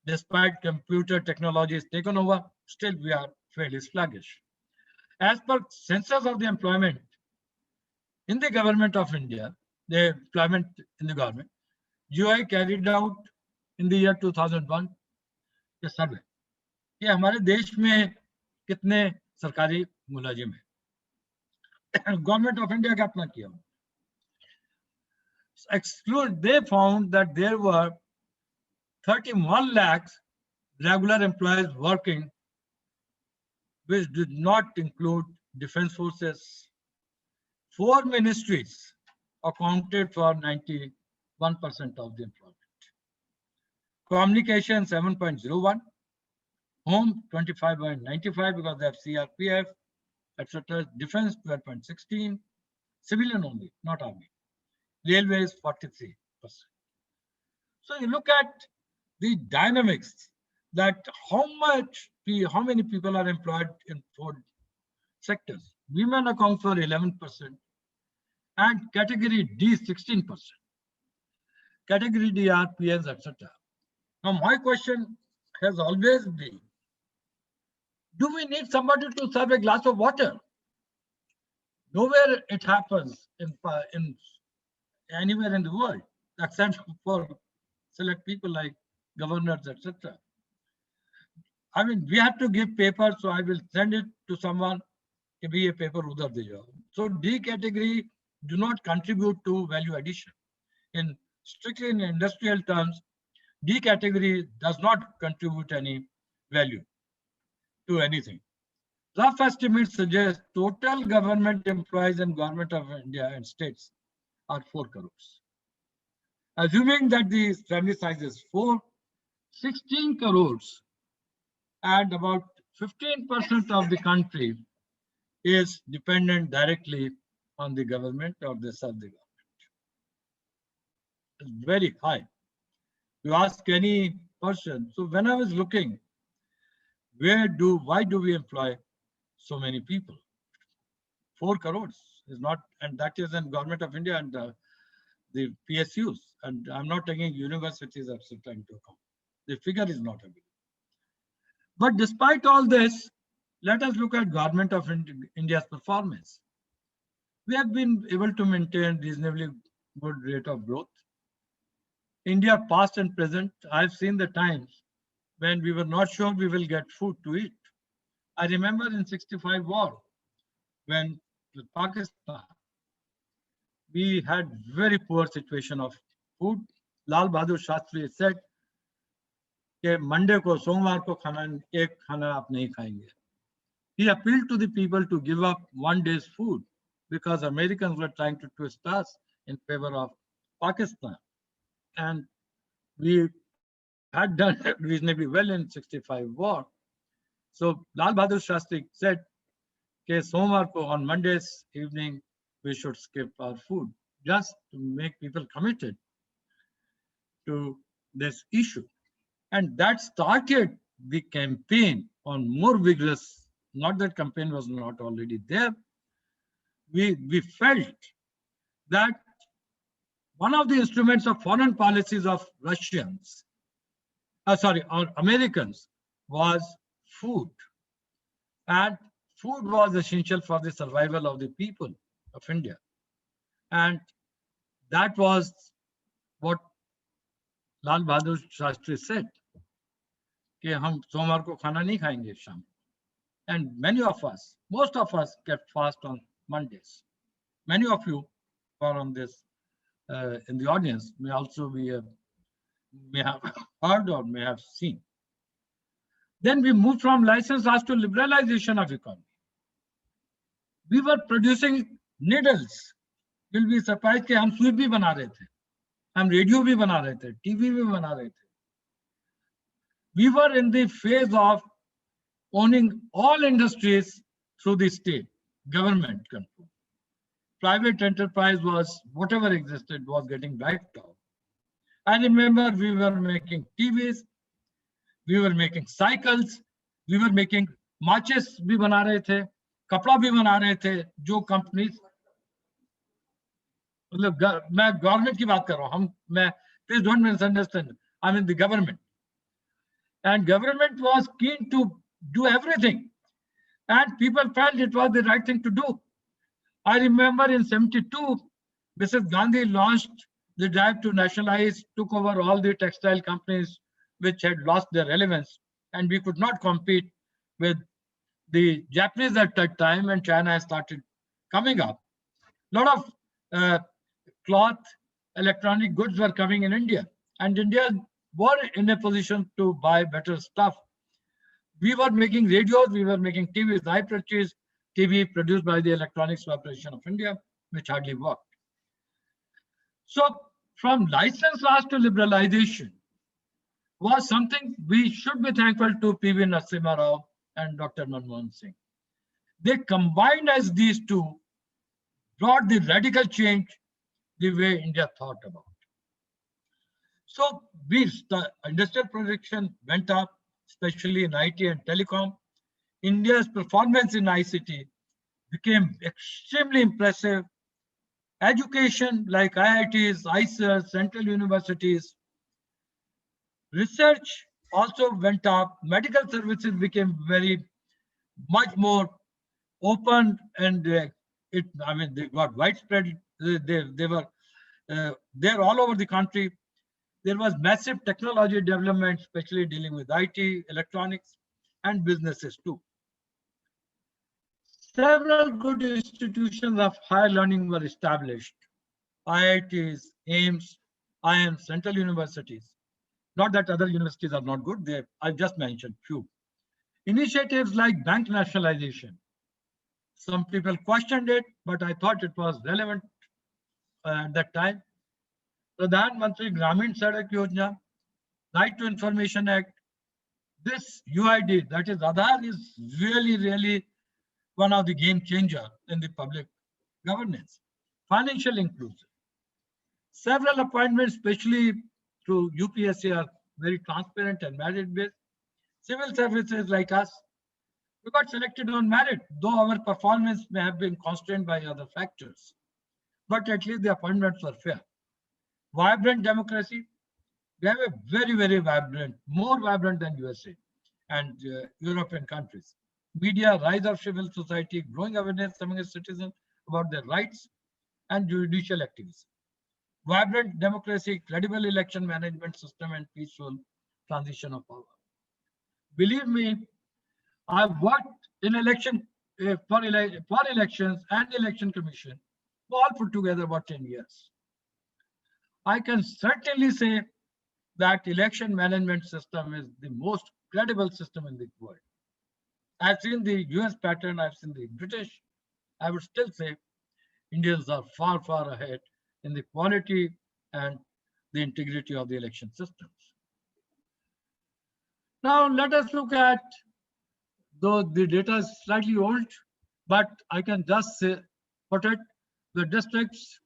Speaker 4: despite computer technology is taken over, still we are fairly sluggish. As per census of the employment in the government of India, the employment in the government, GOI carried out in the year 2001 a survey कि हमारे देश में कितने सरकारी मुलाजिम हैं. Government of India का अपना किया. They found that there were 31 lakhs regular employees working, which did not include defense forces. 4 ministries accounted for 91% of the employment. Communication 7.01, home 25.95 because they have CRPF, etc. Defense 12.16, civilian only, not army. Railways 43%. So you look at the dynamics, that how many people are employed in 4 sectors. Women account for 11% and category D 16%. Category D are PNs, etc. Now my question has always been, do we need somebody to serve a glass of water? Nowhere it happens in anywhere in the world, except for select people like governors, etc. I mean, we have to give paper, so I will send it to someone. Be a paper udhar de jao. So D category do not contribute to value addition. In strictly in industrial terms, D category does not contribute any value to anything. Rough estimates suggest total government employees in Government of India and states are 4 crores. Assuming that the family size is 4, 16 crores and about 15% of the country is dependent directly on the government or they serve the government. It's very high. You ask any person. So when I was looking, why do we employ so many people? 4 crores is not, and that is in Government of India and the PSUs. And I'm not taking universities, etc. into account. The figure is not available. But despite all this, let us look at Government of India's performance. We have been able to maintain reasonably good rate of growth. India past and present, I've seen the times when we were not sure we will get food to eat. I remember in 65 war, when with Pakistan, we had very poor situation of food. Lal Bahadur Shastri said, कि Monday को सोमवार को एक खाना आप नहीं खाएंगे. He appealed to the people to give up one day's food because Americans were trying to twist us in favor of Pakistan. And we had done reasonably well in 65 war. So Lal Bahadur Shastri said, कि सोमवार को on Monday's evening, we should skip our food just to make people committed to this issue. And that started the campaign on more vigorous, not that campaign was not already there. We felt that one of the instruments of foreign policies of Russians, or Americans, was food. And food was essential for the survival of the people of India. And that was what Lal Bahadur Shastri said, कि हम सोमवार को खाना नहीं खाएंगे शाम. And many of us, most of us kept fast on Mondays. Many of you who are on this in the audience may also may have heard or may have seen. Then we moved from license laws to liberalization of economy. We were producing needles. You'll be surprised कि हम सुई भी बना रहे थे. हम radio भी बना रहे थे, टीवी भी बना रहे थे. We were in the phase of owning all industries through the state, government control. Private enterprise was, whatever existed, was getting wiped out. I remember we were making TVs, we were making cycles, we were making matches भी बना रहे थे, कपड़ा भी बना रहे थे, जो कंपनीज मतलब मैं गवर्नमेंट की बात कर रहा हूँ, मैं please don't misunderstand, I'm in the government, and government was keen to do everything, and people felt it was the right thing to do. I remember in 72, Mrs. Gandhi launched the drive to nationalize, took over all the textile companies which had lost their relevance, and we could not compete with the Japanese at that time, and China has started coming up. A lot of cloth, electronic goods were coming in India, and India were in a position to buy better stuff. We were making radios, we were making TVs. I purchased TV produced by the Electronics Corporation of India, which hardly worked. So from license loss to liberalization was something we should be thankful to P.V. Narasimha Rao and Dr. Manmohan Singh. They combined as these two, brought the radical change the way India thought about. So the industrial production went up, especially in IT and telecom. India's performance in ICT became extremely impressive. Education like IITs, ICER, central universities. Research also went up. Medical services became much more open, and they got widespread. They were there all over the country. There was massive technology development, especially dealing with IT, electronics, and businesses too. Several good institutions of higher learning were established. IITs, AIMS, IIMs, central universities. Not that other universities are not good, I've just mentioned few. Initiatives like bank nationalization. Some people questioned it, but I thought it was relevant at that time. Pradhan Mantri Gramin Sadak Yojana, Right to Information Act. This UID, that is Aadhaar, is really one of the game changer in the public governance. Financial inclusion. Several appointments, especially through UPSC, are very transparent and merit-based. Civil services like us, we got selected on merit, though our performance may have been constrained by other factors. But at least the appointments were fair. Vibrant democracy. We have a very vibrant, more vibrant than USA and European countries. Media, rise of civil society, growing awareness among its citizens about their rights, and judicial activism. Vibrant democracy, credible election management system, and peaceful transition of power. Believe me, I've worked in election for elections and election commission, all put together about 10 years. I can certainly say that election management system is the most credible system in the world. I've seen the US pattern, I've seen the British. I would still say Indians are far ahead in the quality and the integrity of the election systems. Now let us look at, though the data is slightly old, but I can just say, put it, the districts,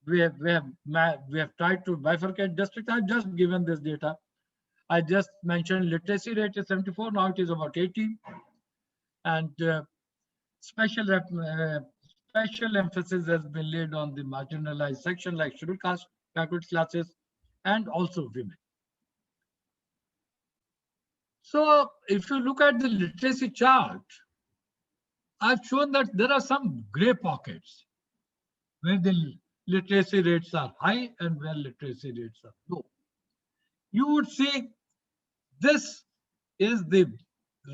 Speaker 4: we have tried to bifurcate districts. I've just given this data. I just mentioned literacy rate is 74, now it is about 80. And special emphasis has been laid on the marginalized section like scheduled caste, backward classes, and also women. So if you look at the literacy chart, I've shown that there are some gray pockets where the literacy rates are high and where literacy rates are low. You would see this is the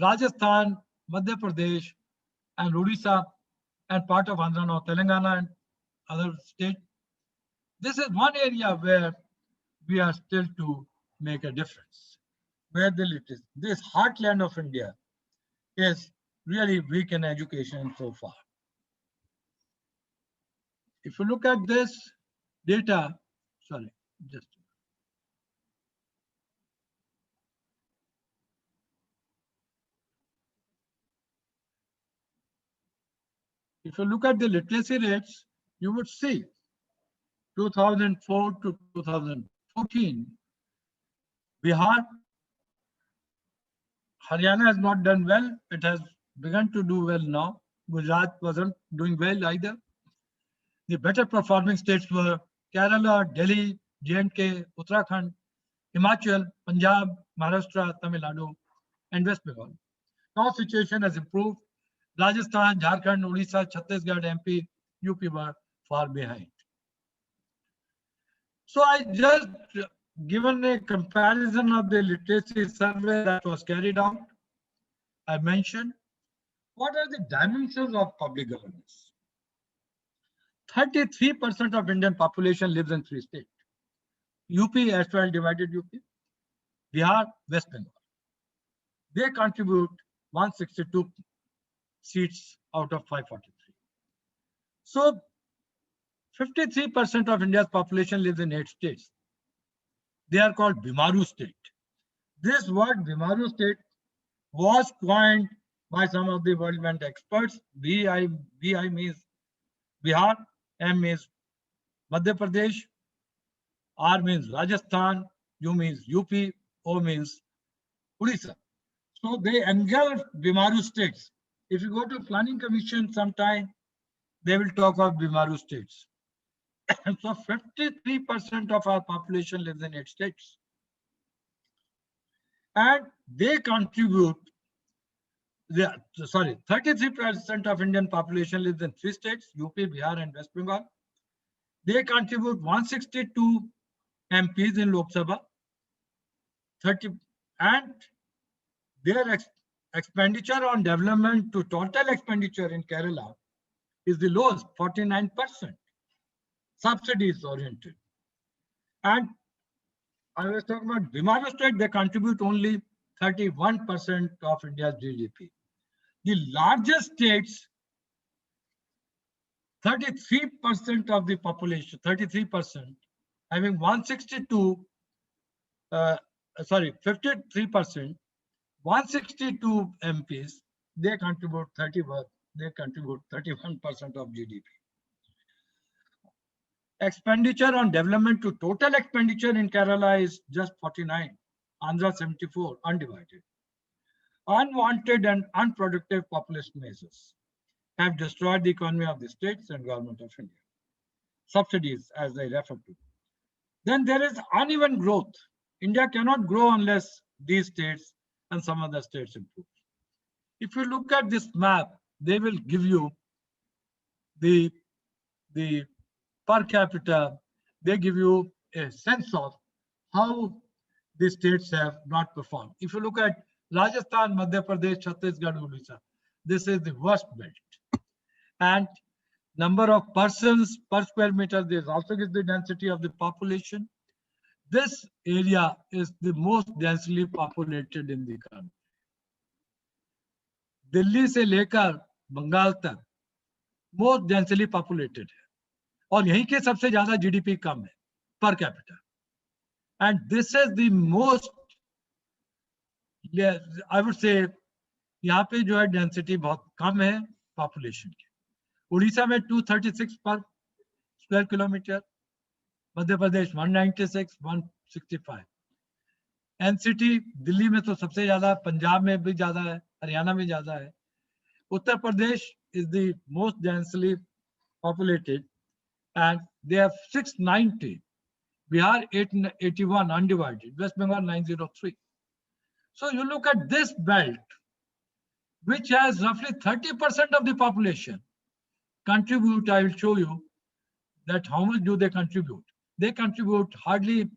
Speaker 4: Rajasthan, Madhya Pradesh, and Odisha, and part of Andhra now, Telangana and other states. This is one area where we are still to make a difference. Where the literacy, this heartland of India is really weak in education so far. If you look at this data sorry, just. If you look at the literacy rates, you would see 2004 to 2014, Bihar, Haryana has not done well. It has begun to do well now. Gujarat wasn't doing well either. The better performing states were Kerala, Delhi, J&K, Uttarakhand, Himachal, Punjab, Maharashtra, Tamil Nadu, and West Bengal. Now situation has improved. Rajasthan, Jharkhand, Odisha, Chhattisgarh, MP, UP were far behind. So I just given a comparison of the literacy survey that was carried out. I mentioned what are the dimensions of public governance. 33% of Indian population lives in 3 states. UP, as well divided UP, Bihar, West Bengal. They contribute 162 seats out of 543. So 53% of India's population lives in 8 states. They are called Bimaru state. This word Bimaru state was coined by some of the World Bank experts. BI means Bihar, M means Madhya Pradesh, R means Rajasthan, U means UP, O means Odisha. So they engulf Bimaru states. If you go to Planning Commission sometime, they will talk of Bimaru states. So 53% of our population lives in 8 states. And they contribute, 33% of Indian population lives in 3 states, UP, Bihar, and West Bengal. They contribute 162 MPs in Lok Sabha, 30, and their expenditure on development to total expenditure in Kerala is the lowest, 49%. Subsidies oriented. And I was talking about Bimaru state, they contribute only 31% of India's GDP. The largest states, 33% of the population, 33%, having 162, 53%, 162 MPs, they contribute 31% of GDP. Expenditure on development to total expenditure in Kerala is just 49, Andhra 74, undivided. Unwanted and unproductive populist measures have destroyed the economy of the states and government of India. Subsidies, as I refer to. Then there is uneven growth. India cannot grow unless these states and some other states improve. If you look at this map, they will give you the per capita, they give you a sense of how the states have not performed. If you look at Rajasthan, Madhya Pradesh, Chhattisgarh, Odisha, this is the worst belt. And number of persons per square meter, this also gives the density of the population. This area is the most densely populated in the country. Delhi से लेकर बंगाल तक most densely populated है और यहीं के सबसे ज्यादा GDP कम है per capita. And this is the most, I would say, यहाँ पे जो है density बहुत कम है population की. उड़ीसा में 236 per square kilometer, Madhya Pradesh 196, 165. NCT Delhi में तो सबसे ज्यादा, पंजाब में भी ज्यादा है, हरियाणा में ज्यादा है. Uttar Pradesh is the most densely populated and they have 690. Bihar 881 undivided, West Bengal 903. So you look at this belt, which has roughly 30% of the population contribute. I will show you that how much do they contribute. They contribute hardly.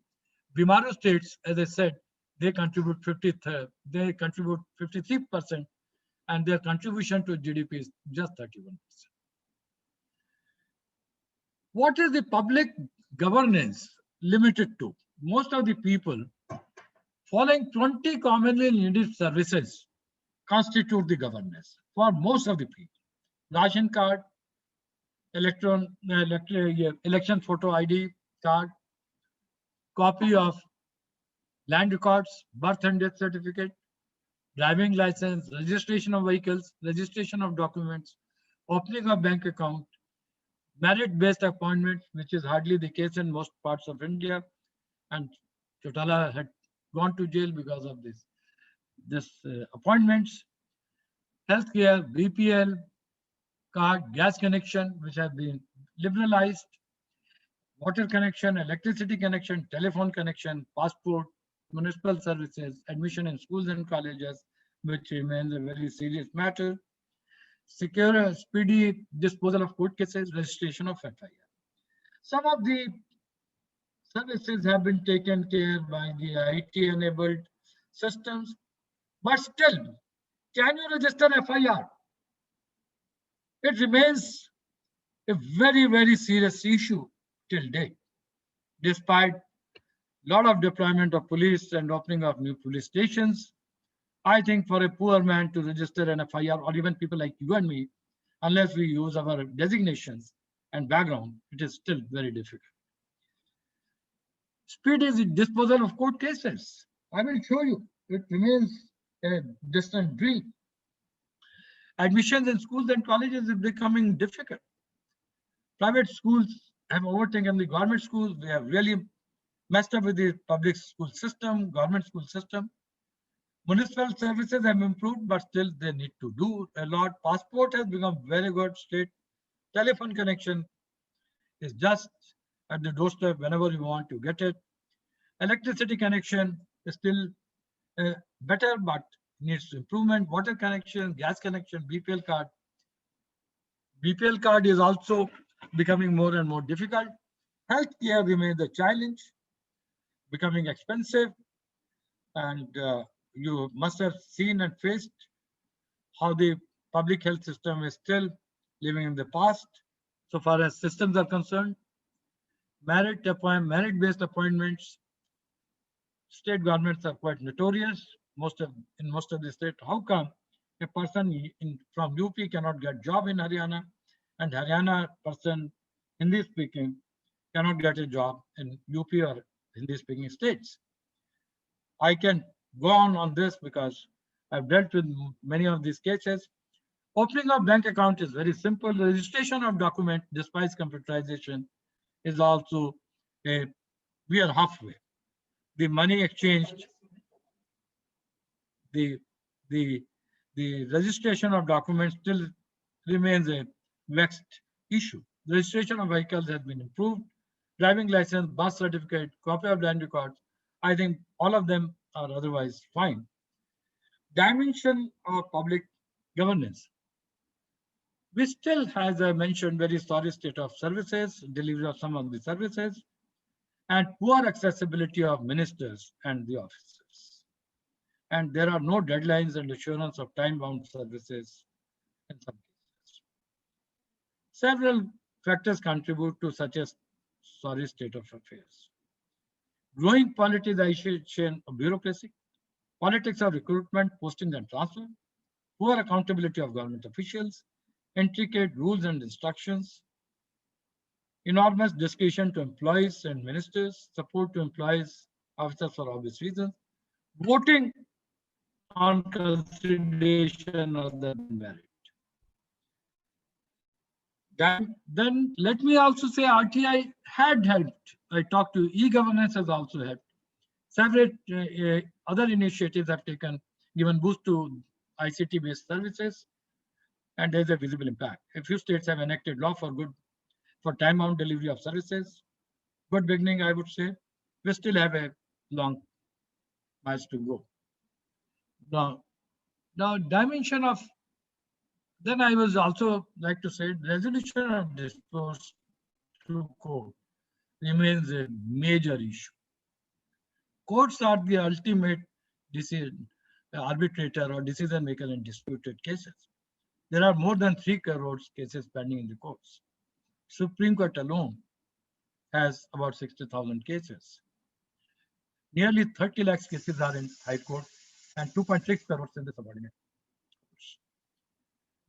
Speaker 4: Bimaru states, as I said, they contribute 53%, and their contribution to GDP is just 31%. What is the public governance limited to? Most of the people following 20 commonly needed services constitute the governance for most of the people. Ration card, election photo ID card, copy of land records, birth and death certificate, driving license, registration of vehicles, registration of documents, opening of bank account, merit-based appointment, which is hardly the case in most parts of India, and Chotala had gone to jail because of this appointments, healthcare, BPL card, gas connection, which have been liberalized, water connection, electricity connection, telephone connection, passport, municipal services, admission in schools and colleges, which remains a very serious matter, secure, speedy disposal of court cases, registration of FIR. Some of the services have been taken care by the IT-enabled systems, but still, can you register FIR? It remains a very, very serious issue till date, despite a lot of deployment of police and opening of new police stations. I think for a poor man to register an FIR, or even people like you and me, unless we use our designations and background, it is still very difficult. Speed is the disposal of court cases. I will show you. It remains a distant dream. Admissions in schools and colleges is becoming difficult. Private schools have overtaken the government schools. They have really messed up with the public school system, government school system. Municipal services have improved, but still they need to do a lot. Passport has become very good state. Telephone connection is just at the doorstep whenever you want to get it. Electricity connection is still better, but needs improvement. Water connection, gas connection, BPL card. BPL card is also becoming more and more difficult. Healthcare remains a challenge, becoming expensive, and you must have seen and faced how the public health system is still living in the past so far as systems are concerned. Merit-based appointments, state governments are quite notorious. In most of the state, how come a person from UP cannot get job in Haryana, and Haryana person Hindi speaking cannot get a job in UP or Hindi speaking states? I can go on this because I've dealt with many of these cases. Opening of bank account is very simple. The registration of document, despite computerization, is also we are halfway. The money exchanged, the registration of documents still remains a vexed issue. The registration of vehicles has been improved. Driving license, birth certificate, copy of land records, I think all of them are otherwise fine. Dimension of public governance. We still, as I mentioned, very sorry state of services, delivery of some of the services, and poor accessibility of ministers and the officers. And there are no deadlines and assurance of time-bound services in some cases. Several factors contribute to such a sorry state of affairs. Growing politicization of bureaucracy, politics of recruitment, posting and transfer, poor accountability of government officials, intricate rules and instructions, enormous discretion to employees and ministers, support to employees, officers for obvious reasons, voting on consideration of the merit. Then let me also say RTI had helped. I talked to e-governance has also helped. Several other initiatives have given boost to ICT-based services, and there's a visible impact. A few states have enacted law for time-bound delivery of services. Good beginning, I would say. We still have a long miles to go. Now dimension of, then I was also like to say resolution of disputes through court remains a major issue. Courts are the ultimate arbitrator or decision maker in disputed cases. There are more than 3 crore cases pending in the courts. Supreme Court alone has about 60,000 cases. Nearly 30 lakhs cases are in High Court and 2.6 crores in the subordinate courts.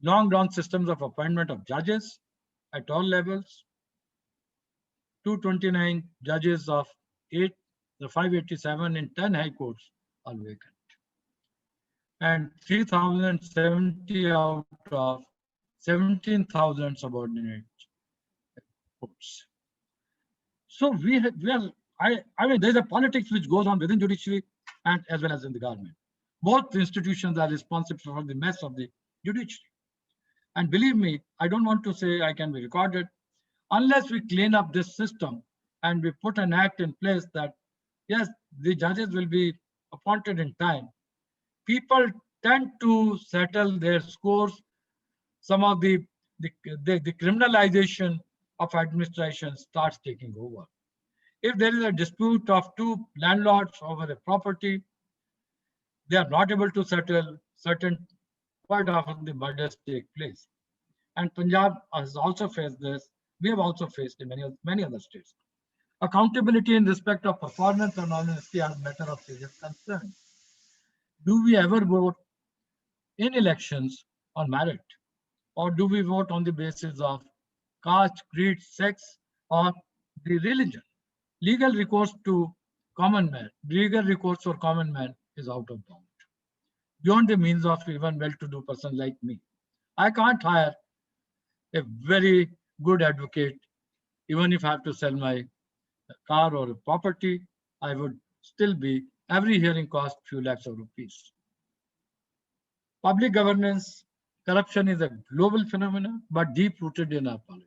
Speaker 4: Long drawn systems of appointment of judges at all levels. 229 judges of 8 The 587 in 10 high courts are vacant. And 3,070 out of 17,000 subordinate courts. So we are, I mean, there's a politics which goes on within judiciary and as well as in the government. Both institutions are responsible for the mess of the judiciary. And believe me, I don't want to say I can be recorded. Unless we clean up this system and we put an act in place that, yes, the judges will be appointed in time, people tend to settle their scores. Some of the criminalization of administration starts taking over. If there is a dispute of two landlords over a property, they are not able to settle, quite often the murders take place. And Punjab has also faced this. We have also faced in many other states. Accountability in respect of performance and honesty are a matter of serious concern. Do we ever vote in elections on merit? Or do we vote on the basis of caste, creed, sex, or the religion? Legal recourse for common man is out of bound, beyond the means of even well-to-do person like me. I can't hire a very good advocate. Even if I have to sell my car or a property, I would still be, every hearing cost few lakhs of rupees. Public governance, corruption is a global phenomenon, but deep-rooted in our polity.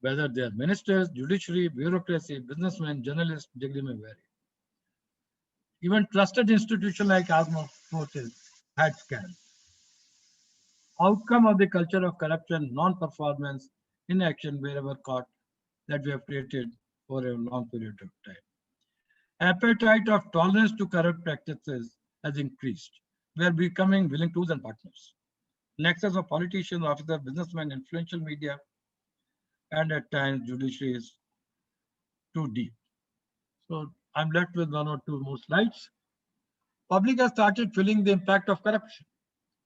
Speaker 4: Whether they are ministers, judiciary, bureaucracy, businessmen, journalists, degree may vary. Even trusted institutions like Asma forces had scams. Outcome of the culture of corruption, non-performance, inaction wherever caught, that we have created for a long period of time. Appetite of tolerance to corrupt practices has increased. We are becoming willing tools and partners. Nexus of politicians, officers, businessmen, influential media, and at times judiciary is too deep. So I'm left with one or two more slides. Public has started feeling the impact of corruption.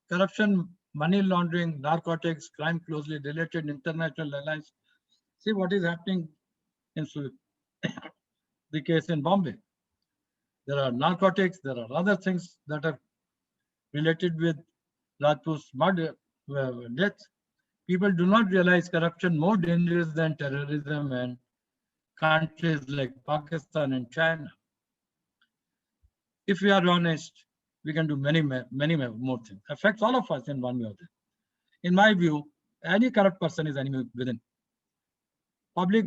Speaker 4: Corruption, money laundering, narcotics, crime closely related, international alliance. See what is happening in the case in Bombay. There are narcotics, there are other things that are related with Rajput's murder, death. People do not realize corruption more dangerous than terrorism and countries like Pakistan and China. If we are honest, we can do many more things. Affects all of us in one way or the other. In my view, any corrupt person is enemy within. Public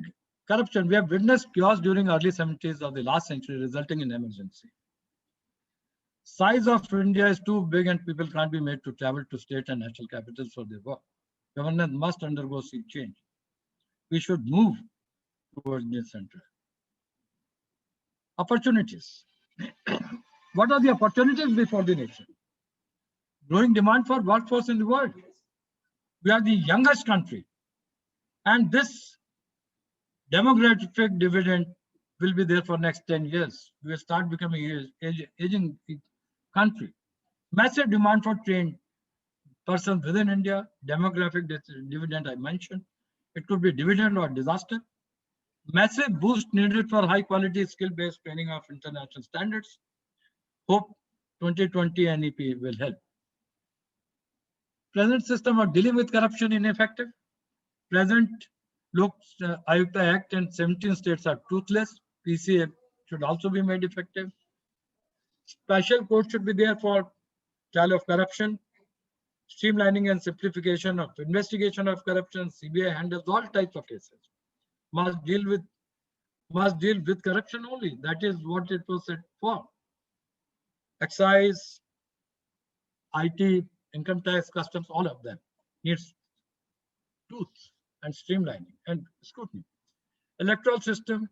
Speaker 4: corruption, we have witnessed chaos during early 70s of the last century, resulting in emergency. Size of India is too big and people can't be made to travel to state and national capitals for their work. Governance must undergo sea change. We should move towards the center. Opportunities. What are the opportunities before the nation? Growing demand for workforce in the world. We are the youngest country. And this demographic dividend will be there for next 10 years. We will start becoming an aging country. Massive demand for trained persons within India. Demographic dividend I mentioned. It could be dividend or disaster. Massive boost needed for high quality skill-based training of international standards. Hope 2020 NEP will help. Present system of dealing with corruption ineffective. Present Lok Ayukta Act and 17 states are toothless. PCA should also be made effective. Special court should be there for trial of corruption. Streamlining and simplification of investigation of corruption. CBI handles all types of cases. Must deal with corruption only. That is what it was set for. Excise, IT, income tax, customs, all of them needs truth and streamlining and scrutiny. Electoral system,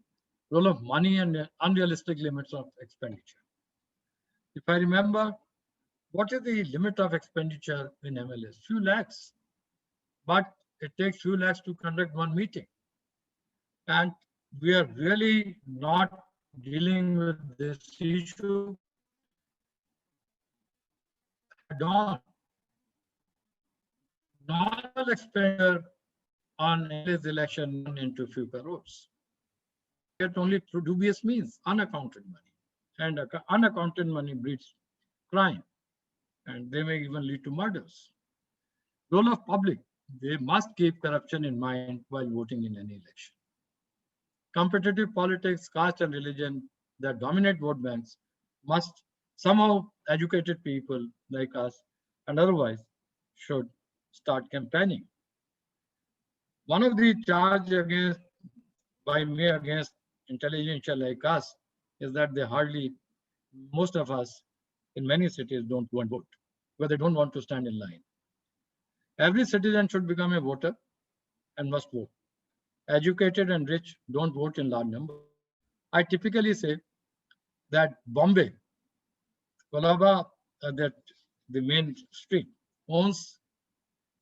Speaker 4: role of money and unrealistic limits of expenditure. If I remember, what is the limit of expenditure in MLS? Few lakhs, but it takes few lakhs to conduct one meeting. And we are really not dealing with this issue head-on. Normal expenditure on this election into few crores. get only through dubious means, unaccounted money. And unaccounted money breeds crime, and they may even lead to murders. Role of public, they must keep corruption in mind while voting in any election. Competitive politics, caste and religion that dominate vote banks must somehow educated people like us and otherwise should start campaigning. One of the charge against by me against intelligentsia like us is that they hardly, most of us in many cities don't go and vote, where they don't want to stand in line. Every citizen should become a voter and must vote. Educated and rich don't vote in large numbers. I typically say that Bombay, Colaba, that the main street, owns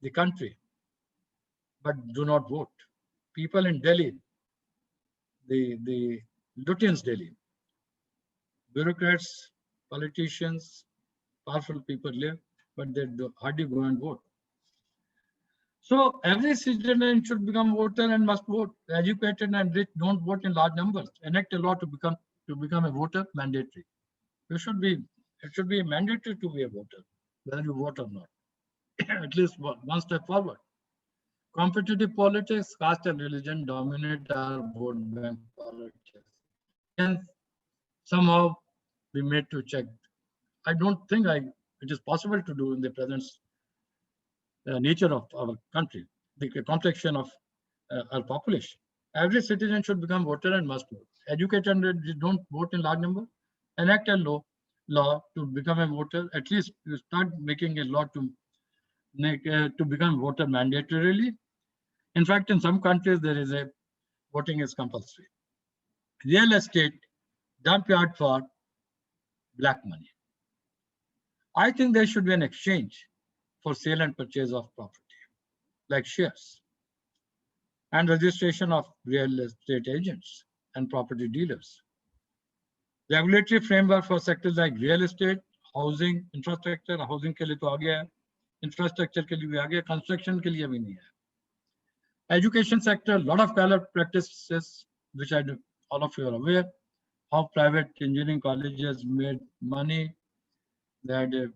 Speaker 4: the country, but do not vote. People in Delhi, the Lutyens Delhi, bureaucrats, politicians, powerful people live, but they hardly go and vote. So every citizen should become voter and must vote. Educated and rich don't vote in large numbers. Enact a law to become a voter mandatory. It should be mandatory to be a voter, whether you vote or not. At least one step forward. Competitive politics, caste and religion dominate our vote bank politics. Can somehow be made to check. I don't think it is possible to do in the present nature of our country, the complexion of our population. Every citizen should become voter and must vote. Educated and don't vote in large number. Enact a law to become a voter. At least you start making a law to become voter mandatorily. In fact, in some countries there is voting is compulsory. Real estate dump yard for black money. I think there should be an exchange for sale and purchase of property, like shares, and registration of real estate agents and property dealers. Regulatory framework for sectors like real estate, housing, infrastructure, housing के लिए तो आ गया है, infrastructure के लिए भी आ गया, construction के लिए भी नहीं है. Education sector, lot of color practices, which all of you are aware, how private engineering colleges made money. They had a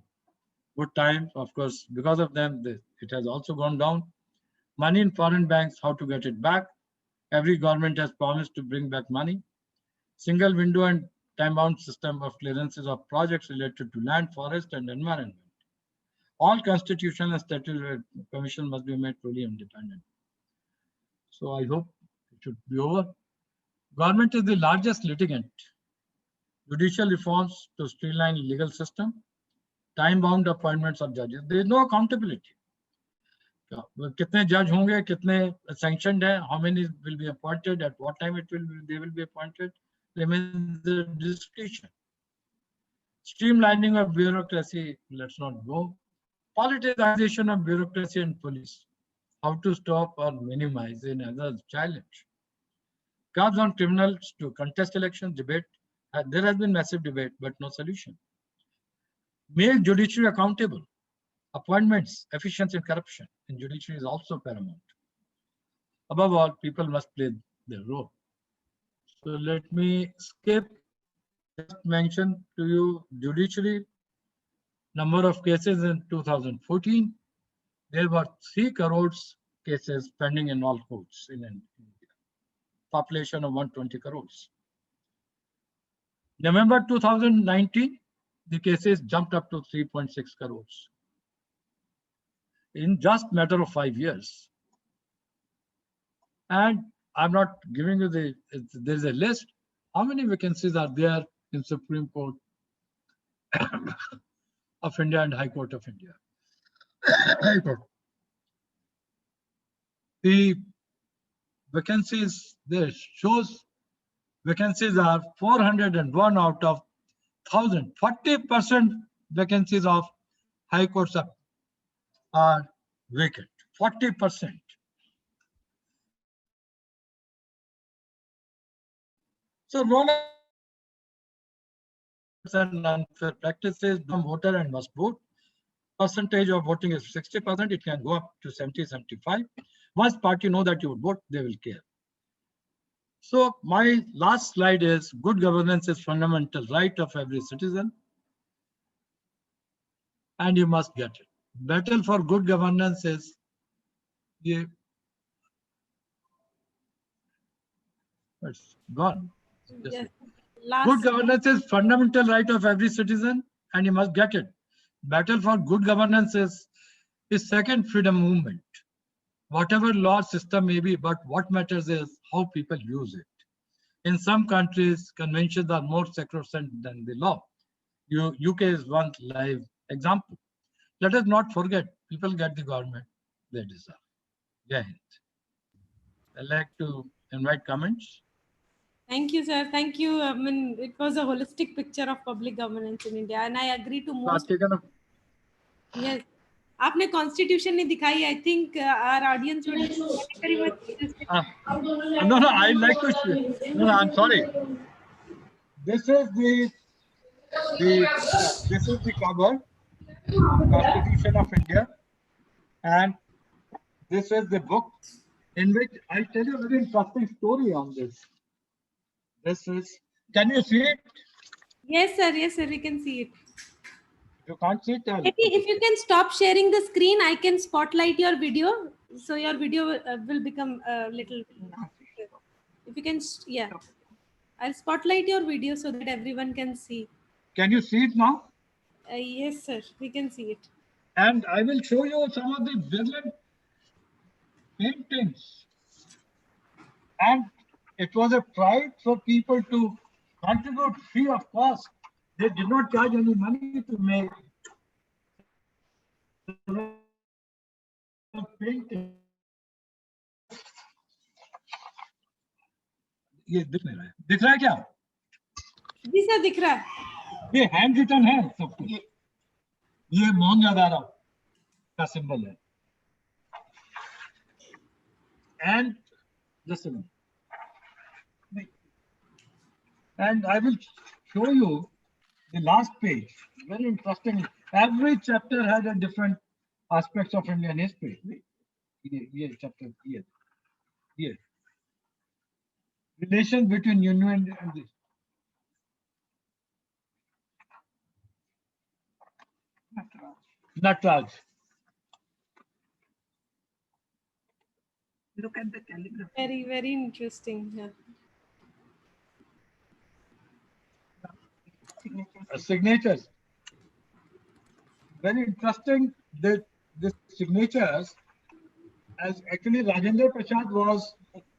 Speaker 4: good time, of course, because of them, it has also gone down. Money in foreign banks, how to get it back. Every government has promised to bring back money. Single window and time-bound system of clearances of projects related to land, forest, and environment. All constitutional and statutory commission must be made fully independent. So I hope it should be over. Government is the largest litigant. Judicial reforms to streamline legal system. Time-bound appointments of judges. There is no accountability. कितने judge होंगे, कितने sanctioned है, how many will be appointed, at what time they will be appointed, remains the discretion. Streamlining of bureaucracy, let's not go. Politicization of bureaucracy and police. How to stop or minimize another challenge. Curbs on criminals to contest elections, debate. There has been massive debate, but no solution. Make judiciary accountable. Appointments, efficiency and corruption in judiciary is also paramount. Above all, people must play their role. So let me just mention to you judiciary number of cases in 2014. There were 3 crores cases pending in all courts in India. Population of 120 crores. November 2019, the cases jumped up to 3.6 crores. In just matter of 5 years. And I'm not giving you there's a list. How many vacancies are there in Supreme Court of India and High Court of India? High Court. The vacancies there shows vacancies are 401 out of 1,000. 40% vacancies of High Courts are vacant. 40%. So role and unfair practices, become voter and must vote. Percentage of voting is 60%. It can go up to 70, 75. Once party know that you would vote, they will care. So my last slide is good governance is fundamental right of every citizen, and you must get it. Battle for good governance is it's gone.
Speaker 2: Yes.
Speaker 4: Good
Speaker 2: Last.
Speaker 4: governance is fundamental right of every citizen, and you must get it. Battle for good governance is second freedom movement. Whatever law system may be, but what matters is how people use it. In some countries, conventions are more sacrosanct than the law. UK is one live example. Let us not forget, people get the government they deserve. Jai Hind. I'd like to invite comments.
Speaker 2: Thank you, sir. Thank you. I mean, it was a holistic picture of public governance in India, and I agree to most. Yes. आपने constitution नहीं दिखाई. I think our audience would be very much interested.
Speaker 4: No, I like to. No, I'm sorry. This is the cover, Constitution of India, and this is the book in which I tell you a very interesting story on this. This is. Can you see it?
Speaker 2: Yes, sir. Yes, sir. We can see it.
Speaker 4: You can't see it.
Speaker 2: Maybe if you can stop sharing the screen, I can spotlight your video. So your video will become a little. If you can, yeah. I'll spotlight your video so that everyone can see.
Speaker 4: Can you see it now?
Speaker 2: Yes, sir. We can see it.
Speaker 4: And I will show you some of the brilliant paintings. And it was a pride for people to contribute free of cost. They did not charge any money to make painting. ये दिख नहीं रहा है. दिख रहा है क्या?
Speaker 2: जी sir दिख रहा है.
Speaker 4: ये हैंड रिटन है सब कुछ. ये मोहनजोदाड़ो का सिंबल है. And just a minute. And I will show you the last page. Very interesting. Every chapter has a different aspects of Indian history. Here chapter here. Here. Relations between Union and this. Natraj.
Speaker 3: Look at the calligraphy.
Speaker 2: Very, very interesting. Yeah.
Speaker 4: Signatures. Very interesting. The signatures, as actually Rajendra Prasad was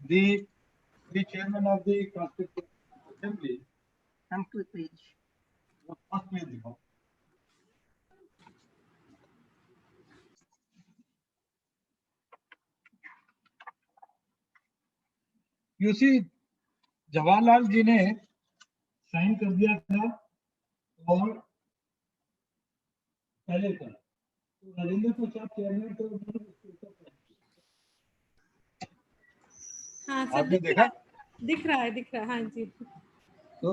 Speaker 4: the chairman of the Constituent Assembly.
Speaker 3: Come to the page.
Speaker 4: You see, Jawaharlal ji ने sign कर दिया था और पहले था तो Rajendra Prasad chairman को
Speaker 2: हाँ
Speaker 4: आपने देखा?
Speaker 2: दिख रहा है हाँ जी.
Speaker 4: तो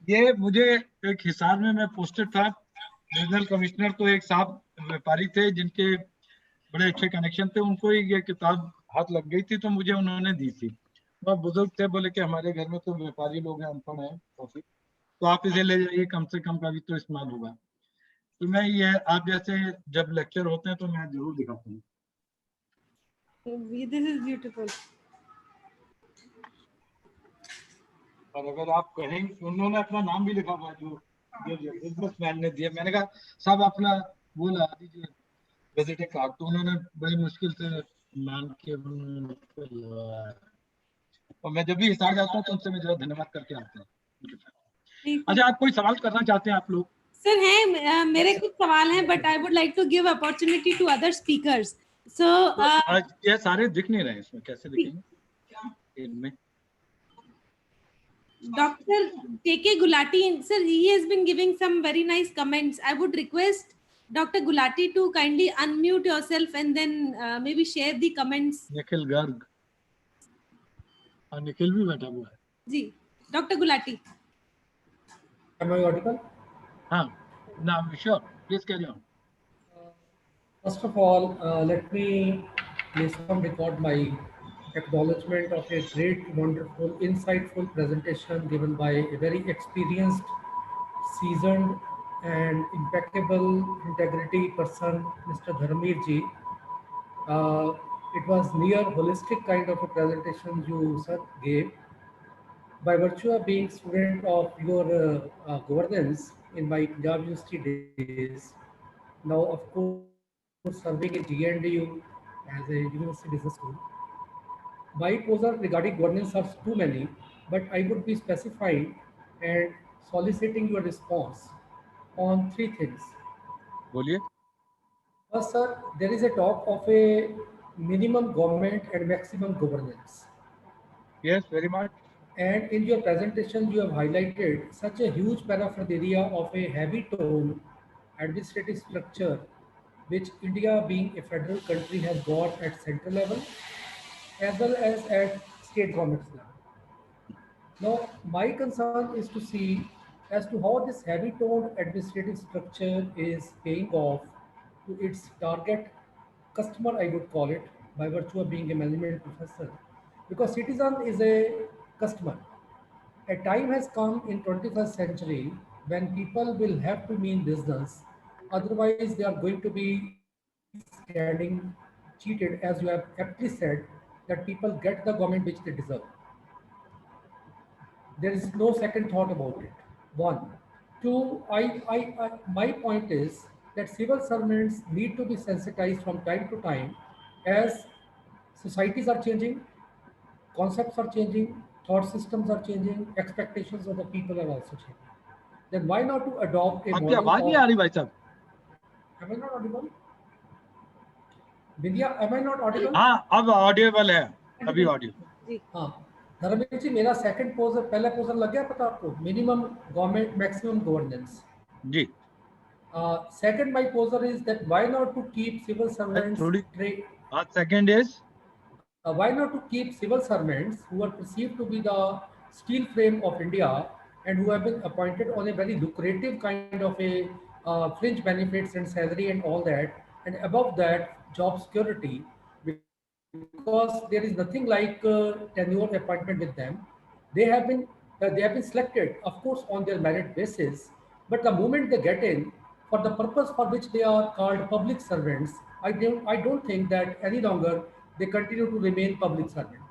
Speaker 4: ये मुझे एक हिसार में मैं पोस्टेड था रीजनल कमिश्नर. तो एक साहब व्यापारी थे जिनके बड़े अच्छे कनेक्शन थे. उनको ये किताब हाथ लग गई थी तो मुझे उन्होंने दी थी. वो बुजुर्ग थे, बोले कि हमारे घर में तो व्यापारी लोग हैं, अनपढ़ हैं काफी, तो आप इसे ले जाइए, कम से कम का भी तो इस्तेमाल होगा. तो मैं ये आप जैसे जब लेक्चर होते हैं तो मैं जरूर दिखाता हूँ.
Speaker 2: This is beautiful.
Speaker 4: और अगर आप कहें, उन्होंने अपना नाम भी लिखा हुआ जो बिजनेसमैन ने दिया. मैंने कहा साहब अपना वो ला दीजिए विजिटिंग कार्ड. तो उन्होंने बड़ी मुश्किल से मान के और मैं जब भी हिसार जाता हूँ तो उनसे मैं जरा धन्यवाद करके आता हूँ. अच्छा, आप कोई सवाल करना चाहते हैं आप लोग?
Speaker 2: सर हैं मेरे कुछ सवाल हैं, but I would like to give opportunity to other speakers. So
Speaker 4: ये सारे दिख नहीं रहे इसमें, कैसे दिखेंगे इनमें?
Speaker 2: Dr. K.K. Gulati, sir, he has been giving some very nice comments. I would request Dr. Gulati to kindly unmute yourself and then maybe share the comments.
Speaker 4: Nikhil Garg. Nikhil भी बैठा हुआ है.
Speaker 2: जी, Dr. Gulati.
Speaker 7: Am I audible?
Speaker 4: हाँ, now sure, please carry on.
Speaker 7: First of all, let me place on record my acknowledgement of a great, wonderful, insightful presentation given by a very experienced, seasoned, and impeccable integrity person, Mr. Dharmeer ji. Uh, it was near holistic kind of a presentation you sir gave. By virtue of being student of your governance in my Punjab University days, now of course serving in GNDU as a university business school, my posers regarding governance are too many, but I would be specifying and soliciting your response on three things.
Speaker 4: बोलिए.
Speaker 7: First, sir, there is a talk of a minimum government and maximum governance.
Speaker 4: Yes, very much.
Speaker 7: And in your presentation, you have highlighted such a huge paraphernalia of a heavy tone administrative structure, which India, being a federal country, has got at central level as well as at state governments level. Now, my concern is to see as to how this heavy toned administrative structure is paying off to its target customer, I would call it, by virtue of being a management professor. Because citizen is a customer. A time has come in 21st century when people will have to mean business. Otherwise, they are going to be standing cheated, as you have aptly said, that people get the government which they deserve. There is no second thought about it. One. Two, my point is that civil servants need to be sensitized from time to time as societies are changing, concepts are changing, thought systems are changing, expectations of the people are also changing. Then why not to adopt a
Speaker 4: आपकी
Speaker 7: model
Speaker 4: आवाज नहीं
Speaker 7: of,
Speaker 4: आ रही भाई साहब.
Speaker 7: am I not audible? Vidya, am I not audible?
Speaker 4: हाँ, अब audible है. अभी ऑडियो.
Speaker 7: हाँ, धर्मेश जी मेरा सेकंड पोजर पहला पोजर लग गया पता आपको, मिनिमम गवर्नमेंट मैक्सिमम गवर्नेंस.
Speaker 4: जी.
Speaker 7: Second, my poser is that why not to keep civil servants
Speaker 4: थोड़ी. Second is.
Speaker 7: why not to keep civil servants who are perceived to be the steel frame of India and who have been appointed on a very lucrative kind of a fringe benefits and salary and all that, and above that job security, because there is nothing like tenure appointment with them. They have been selected, of course, on their merit basis, but the moment they get in, for the purpose for which they are called public servants, I don't think that any longer they continue to remain public servant.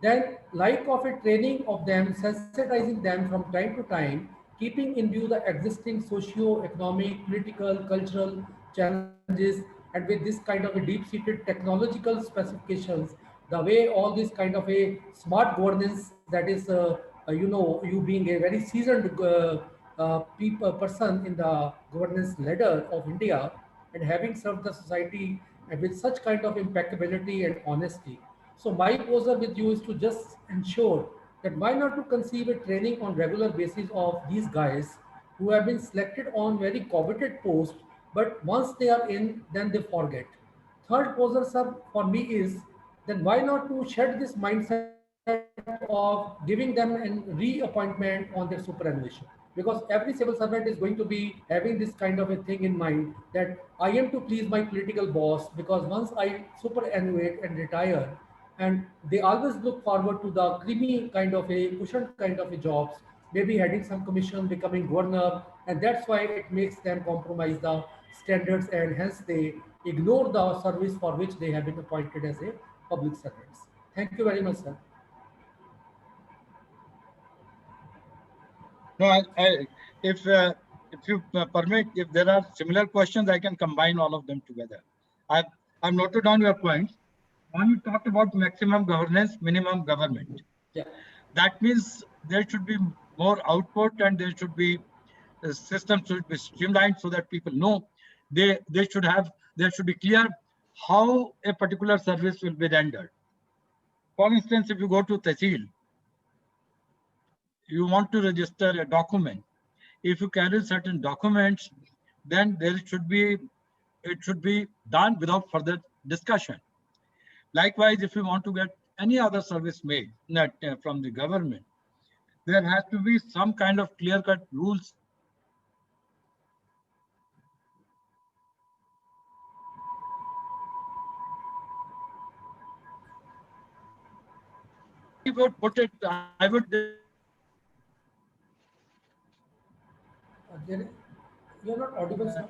Speaker 7: Then, like of a training of them, sensitizing them from time to time, keeping in view the existing socio-economic, political, cultural challenges, and with this kind of a deep-seated technological specifications, the way all this kind of a smart governance that is, you being a very seasoned person in the governance ladder of India and having served the society with such kind of impeccability and honesty. So my poser with you is to just ensure that why not to conceive a training on regular basis of these guys who have been selected on very coveted posts, but once they are in, then they forget. Third poser, sir, for me is then why not to shed this mindset of giving them an reappointment on their superannuation? Because every civil servant is going to be having this kind of a thing in mind that I am to please my political boss because once I superannuate and retire, and they always look forward to the creamy kind of a cushioned kind of a jobs, maybe heading some commission, becoming governor, and that's why it makes them compromise the standards and hence they ignore the service for which they have been appointed as a public servants. Thank you very much, sir.
Speaker 4: No, if you permit, if there are similar questions, I can combine all of them together. I've noted down your points. When you talked about maximum governance, minimum government,
Speaker 7: Yeah.
Speaker 4: that means there should be more output and there should be the system should be streamlined so that people know there should be clear how a particular service will be rendered. For instance, if you go to Tehsil, you want to register a document. If you carry certain documents, then it should be done without further discussion. Likewise, if you want to get any other service made from the government, there has to be some kind of clear-cut rules. would put it, I would.
Speaker 7: You're not audible, sir.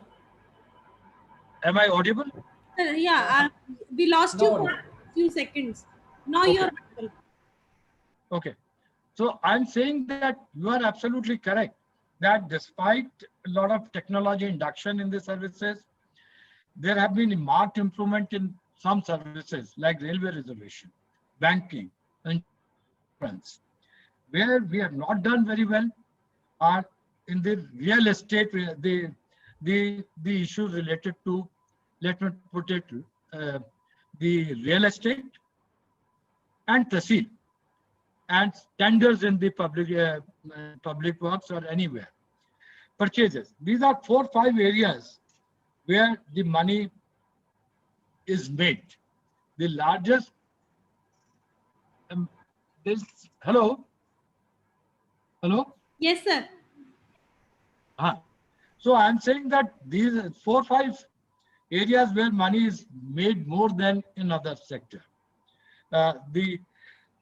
Speaker 4: Am I audible?
Speaker 2: Yeah, we lost you
Speaker 7: No,
Speaker 2: for
Speaker 7: no.
Speaker 2: a few seconds. Now
Speaker 4: Okay.
Speaker 2: you're audible.
Speaker 4: Okay. So I'm saying that you are absolutely correct that despite a lot of technology induction in the services, there have been a marked improvement in some services like railway reservation, banking, insurance. Where we have not done very well are in the real estate, the issues related to, let me put it, uh, the real estate and tehsil and tenders in the public works or anywhere. Purchases. These are 4-5 areas where the money is made. The largest, this, hello?
Speaker 2: Yes, sir.
Speaker 4: So I'm saying that these 4-5 areas where money is made more than in other sector.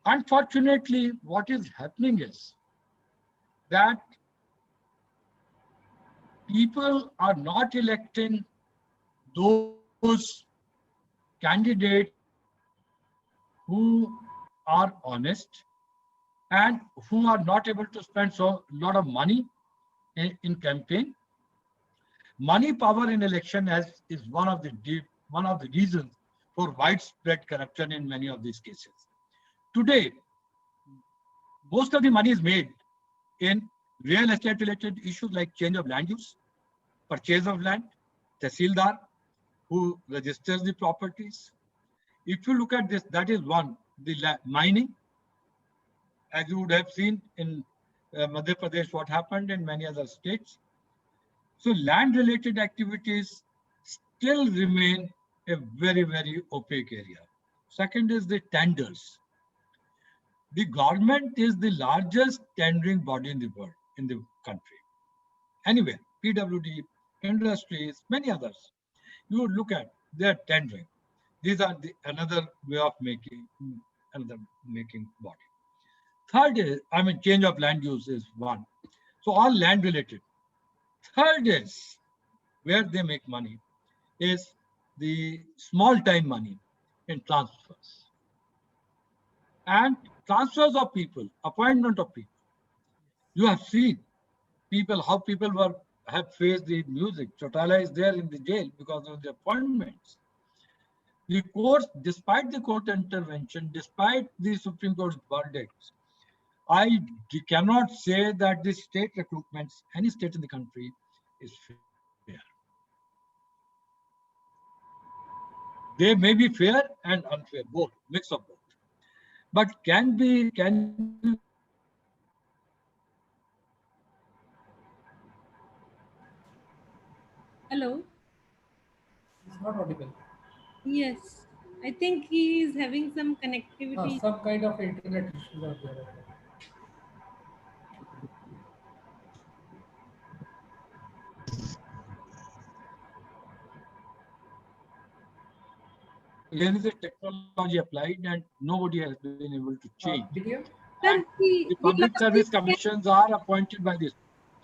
Speaker 4: Unfortunately, what is happening is that people are not electing those candidates who are honest and who are not able to spend so lot of money in campaign. Money power in election is one of the reasons for widespread corruption in many of these cases. Today, most of the money is made in real estate related issues like change of land use, purchase of land, tehsildar who registers the properties. If you look at this, that is one. The mining, as you would have seen in Madhya Pradesh, what happened in many other states. So land-related activities still remain a very, very opaque area. Second is the tenders. The government is the largest tendering body in the world, in the country. Anyway, PWD, industries, many others. You would look at their tendering. These are another way of making body. Third is, change of land use is one. So all land related. Third is where they make money is the small time money in transfers. And transfers of people, appointment of people. You have seen how people have faced the music. Chotala is there in the jail because of the appointments. The courts, despite the court intervention, despite the Supreme Court's verdicts, I cannot say that the state recruitments, any state in the country, is fair. They may be fair and unfair, both, mix of both. But can you
Speaker 2: Hello.
Speaker 7: It's not audible.
Speaker 2: Yes, I think he is having some connectivity.
Speaker 7: Some kind of internet issues are there.
Speaker 4: there is a technology applied and nobody has been able to change.
Speaker 2: Sir,
Speaker 4: The public service commissions are appointed by this.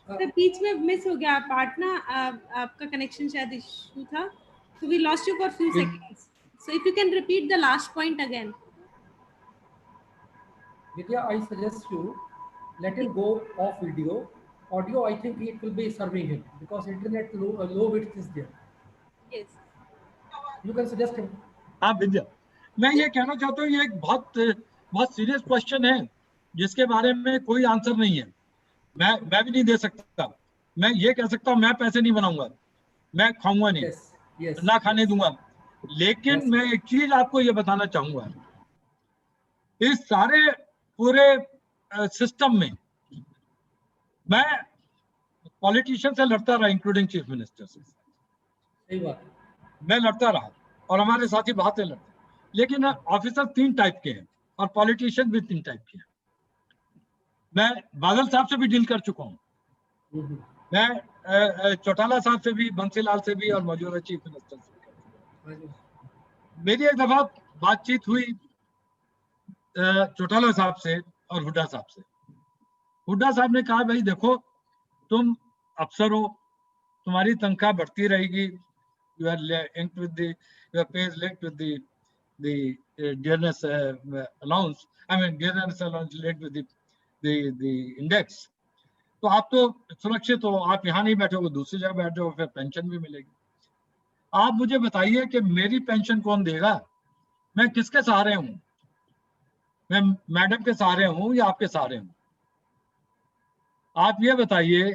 Speaker 2: Sir बीच में miss हो गया part ना आपका connection शायद issue था so we lost you for a few seconds so if you can repeat the last point again.
Speaker 7: Vidya, I suggest you let him go off video. Audio, I think it will be serving him because internet low width is there.
Speaker 2: Yes.
Speaker 7: You can suggest him.
Speaker 4: हाँ विद्या, मैं ये कहना चाहता हूँ ये एक बहुत serious question है जिसके बारे में कोई आंसर नहीं है. मैं भी नहीं दे सकता. मैं ये कह सकता हूँ मैं पैसे नहीं बनाऊंगा, मैं खाऊंगा नहीं, ना खाने दूंगा. लेकिन मैं एक चीज आपको ये बताना चाहूंगा, इस सारे पूरे सिस्टम में मैं पॉलिटिशियन से लड़ता रहा, इंक्लूडिंग चीफ मिनिस्टर से.
Speaker 7: सही बात.
Speaker 4: मैं लड़ता रहा और हमारे साथी बहुत से लड़ते, लेकिन ऑफिसर 3 टाइप के हैं और पॉलिटिशियन भी 3 टाइप के हैं. मैं बादल साहब से भी डील कर चुका हूँ, मैं चौटाला साहब से भी, बंसीलाल से भी और मौजूदा चीफ मिनिस्टर से. मेरी एक दफा बातचीत हुई चौटाला साहब से और हुड्डा साहब से। हुड्डा साहब ने कहा भाई देखो तुम अफसर हो, तुम्हारी तनख्वाह बढ़ती रहेगी, you are linked with the your pay is linked with the dearness allowance, I mean dearness allowance linked with the index. तो आप तो सुरक्षित हो, आप यहाँ नहीं बैठोगे, दूसरी जगह बैठ जाओ, फिर पेंशन भी मिलेगी। आप मुझे बताइए कि मेरी पेंशन कौन देगा? मैं किसके सहारे हूँ? मैं मैडम के सहारे हूँ या आपके सहारे हूँ? आप ये बताइए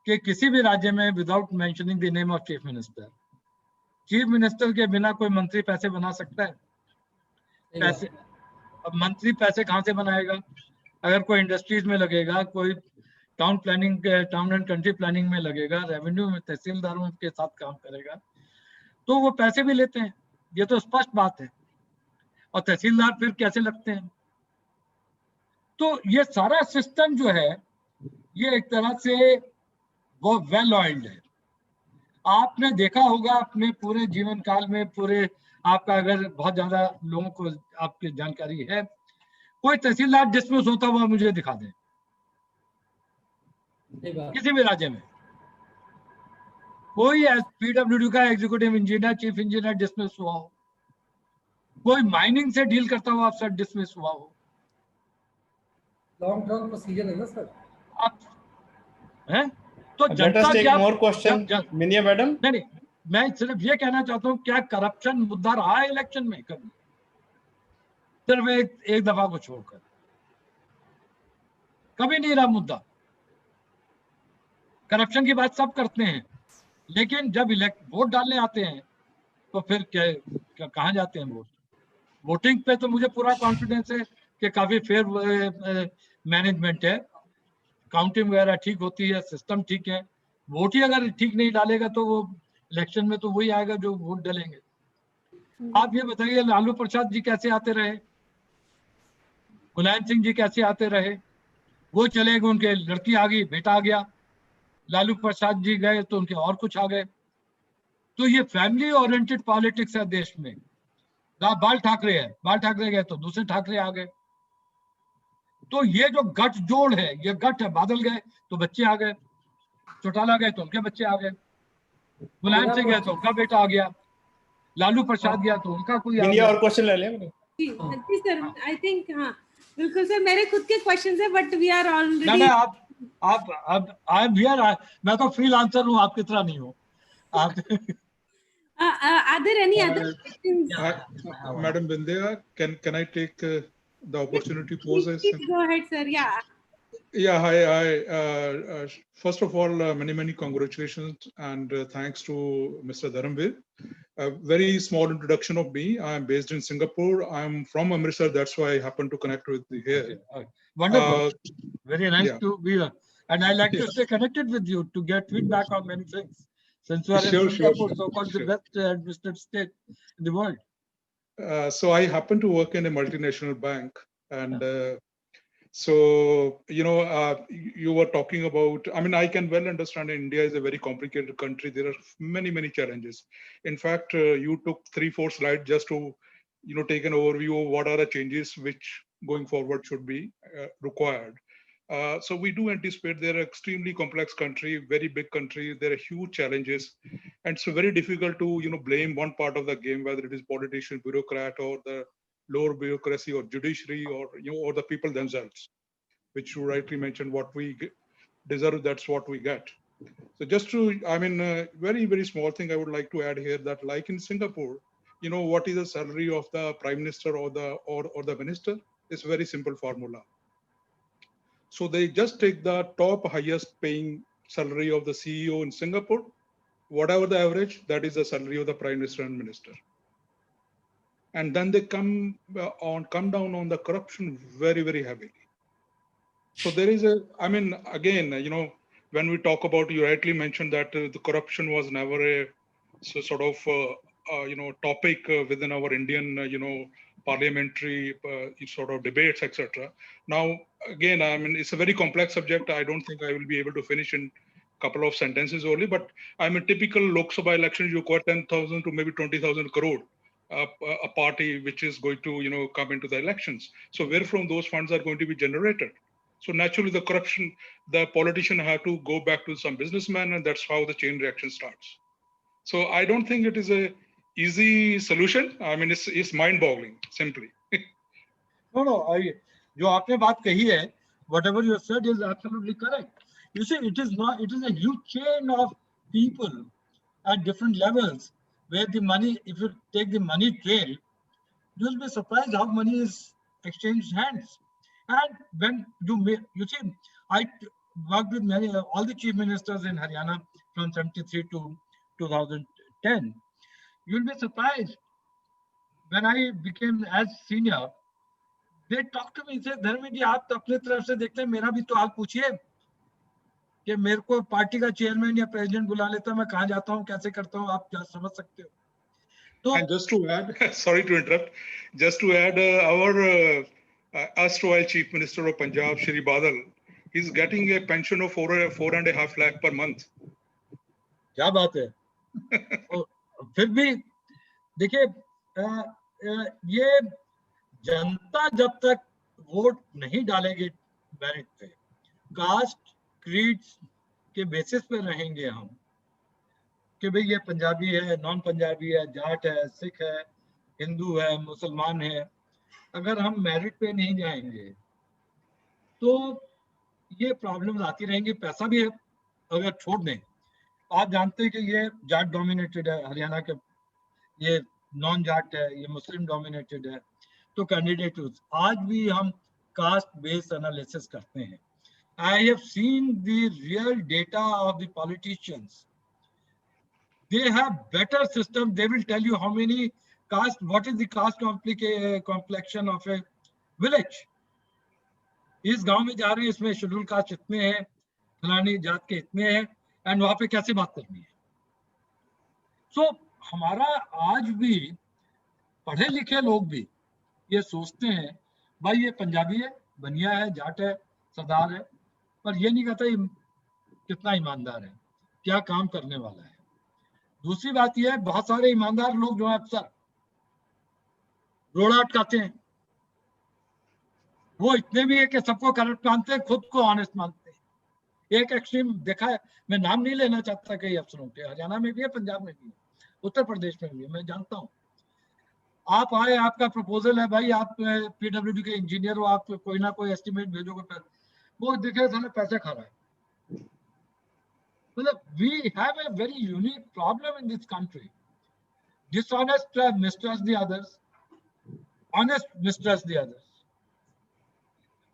Speaker 4: कि किसी भी राज्य में without mentioning the name of chief minister के बिना कोई मंत्री पैसे बना सकता है? पैसे, अब मंत्री पैसे कहाँ से बनाएगा? अगर कोई इंडस्ट्रीज में लगेगा, कोई town planning, town and country planning में लगेगा, रेवेन्यू में तहसीलदारों के साथ काम करेगा, तो वो पैसे भी लेते हैं, ये तो स्पष्ट बात है। और तहसीलदार फिर कैसे लगते हैं? तो ये सारा सिस्टम जो है ये एक तरह से वो वेल ऑयल्ड है। आपने देखा होगा अपने पूरे जीवन काल में, पूरे आपका अगर बहुत ज्यादा लोगों को आपकी जानकारी है, कोई तहसीलदार डिसमिस होता हुआ मुझे दिखा दे किसी भी राज्य में। कोई पीडब्ल्यूडी का executive engineer, chief engineer dismiss हुआ हो, कोई माइनिंग से डील करता हुआ अफसर डिसमिस हुआ हो।
Speaker 7: लॉन्ग टर्म प्रोसीजर है ना सर।
Speaker 4: आप हैं तो
Speaker 5: Let us
Speaker 4: जनता
Speaker 5: take
Speaker 4: क्या
Speaker 5: more question, मिनिया मैडम।
Speaker 4: नहीं, मैं सिर्फ ये कहना चाहता हूँ, क्या करप्शन मुद्दा रहा है इलेक्शन में कभी? सिर्फ एक दफा को छोड़कर कभी नहीं रहा मुद्दा। करप्शन की बात सब करते हैं, लेकिन जब वोट डालने आते हैं तो फिर क्या कहाँ जाते हैं वोट? वोटिंग पे तो मुझे पूरा कॉन्फिडेंस है कि काफी फेयर मैनेजमेंट है, काउंटिंग वगैरह ठीक होती है, सिस्टम ठीक है। वोट ही अगर ठीक नहीं डालेगा तो वो इलेक्शन में तो वही आएगा जो वोट डालेंगे। आप ये बताइए लालू प्रसाद जी कैसे आते रहे, मुलायम सिंह जी कैसे आते रहे? वो चले गए, उनके लड़की आ गई, बेटा आ गया। लालू प्रसाद जी गए तो उनके और कुछ आ गए। तो ये फैमिली ओरिएंटेड पॉलिटिक्स है देश में। बाल ठाकरे है, बाल ठाकरे गए तो दूसरे ठाकरे आ गए। तो ये जो गठ जोड़ है, ये गठ है। बादल गए तो बच्चे आ गए, चौटाला गए तो उनके बच्चे आ गए, मुलायम सिंह गए तो उनका बेटा आ गया, लालू प्रसाद गया तो उनका कोई आ
Speaker 5: मिनिया
Speaker 4: गया।
Speaker 5: और क्वेश्चन ले लें।
Speaker 2: जी सर, आई थिंक हाँ बिल्कुल सर, मेरे खुद के क्वेश्चंस है बट वी आर ऑलरेडी।
Speaker 4: ना आप आई एम हियर, मैं तो फ्रीलांसर हूँ, आपकी तरह नहीं हूँ।
Speaker 2: Are there any other questions?
Speaker 6: Madam Bindya, can I take the opportunity to pose?
Speaker 2: Please go ahead, sir. Yeah.
Speaker 6: Yeah, hi. First of all, many congratulations and thanks to Mr. Dharamveer. A very small introduction of me. I am based in Singapore. I am from Amritsar. That's why I happen to connect with you here.
Speaker 4: Wonderful. Very nice to be here. And I like to stay connected with you to get feedback on many things. Since you are in Singapore, so-called the best administered state in the world.
Speaker 6: So I happen to work in a multinational bank, and so you were talking about. I mean, I can well understand India is a very complicated country. There are many challenges. In fact, you took 3-4 slides just to take an overview of what are the changes which going forward should be required. So we do anticipate they're an extremely complex country, very big country. There are huge challenges, and it's very difficult to blame one part of the game, whether it is politician, bureaucrat, or the lower bureaucracy, or judiciary, or or the people themselves, which you rightly mentioned. What we deserve, that's what we get. So just to, very small thing I would like to add here, that like in Singapore, what is the salary of the prime minister or the minister? It's a very simple formula. So they just take the top highest paying salary of the CEO in Singapore, whatever the average, that is the salary of the prime minister and minister. And then they come down on the corruption very heavily. So there is again, when we talk about, you rightly mentioned that the corruption was never a sort of topic within our Indian parliamentary sort of debates, etc. Now, again, it's a very complex subject. I don't think I will be able to finish in a couple of sentences only, but a typical Lok Sabha election, you require 10,000 to maybe 20,000 crore
Speaker 8: a party which is going to come into the elections. So where from those funds are going to be generated? So naturally the corruption, the politician have to go back to some businessman, and that's how the chain reaction starts. So I don't think it is a easy solution. I mean, it's mind-boggling simply.
Speaker 4: No, जो आपने बात कही है, whatever you said is absolutely correct. You see, it is a huge chain of people at different levels where the money, if you take the money trail, you'll be surprised how money is exchanged hands. And when you see, I worked with all the chief ministers in Haryana from 73 to 2010. You'll be surprised when I became as senior. They talk to me, say, धर्मी जी आप तो अपने तरफ से देखते हैं, मेरा भी तो हाल पूछिए कि मेरे को पार्टी का चेयरमैन या प्रेसिडेंट बुला लेता, मैं कहाँ जाता हूँ, कैसे करता हूँ, आप समझ सकते हो. तो
Speaker 8: And just to add, sorry to interrupt, just to add, our erstwhile Chief Minister of Punjab, Shri Badal, he's getting a pension of 4.5 lakh per month.
Speaker 4: क्या बात है. फिर भी देखिए, ये जनता जब तक वोट नहीं डालेगी मेरिट पे, कास्ट क्रीड्स के बेसिस पे रहेंगे हम कि भाई ये पंजाबी है, नॉन पंजाबी है, जाट है, सिख है, हिंदू है, मुसलमान है, अगर हम मेरिट पे नहीं जाएंगे तो ये प्रॉब्लम्स आती रहेंगी. पैसा भी है अगर छोड़ दें. आप जानते हैं कि ये जाट डोमिनेटेड है हरियाणा के, ये नॉन जाट है, ये मुस्लिम डोमिनेटेड है. तो कैंडिडेट आज भी हम कास्ट बेस्ड एनालिसिस करते हैं. I have seen the real data of the politicians. They have better system. They will tell you how many caste, what is the caste complexion of a village. इस गांव में जा रहे हैं, इसमें schedule caste इतने हैं, फलानी जात के इतने हैं, एंड वहां पे कैसे बात करनी है. सो हमारा आज भी पढ़े लिखे लोग भी ये सोचते हैं भाई ये पंजाबी है, बनिया है, जाट है, सरदार है, पर ये नहीं कहता कितना ईमानदार है, क्या काम करने वाला है. दूसरी बात यह है, बहुत सारे ईमानदार लोग जो है अक्सर रोड़ा अटकाते हैं. वो इतने भी है कि सबको करप्ट मानते हैं, खुद को ऑनेस्ट मानते हैं. एक एक्सट्रीम देखा है, मैं नाम नहीं लेना चाहता कई अफसरों के, हरियाणा में भी है, पंजाब में भी है, उत्तर प्रदेश में भी है, मैं जानता हूँ. आप आए, आपका प्रपोजल है, भाई आप पीडब्ल्यूडी के इंजीनियर हो, आप कोई ना कोई एस्टिमेट भेजोगे, वो देखे साले पैसे खा रहा है. We have a very unique problem in this country. Dishonest mistrust the others, honest mistrust the others.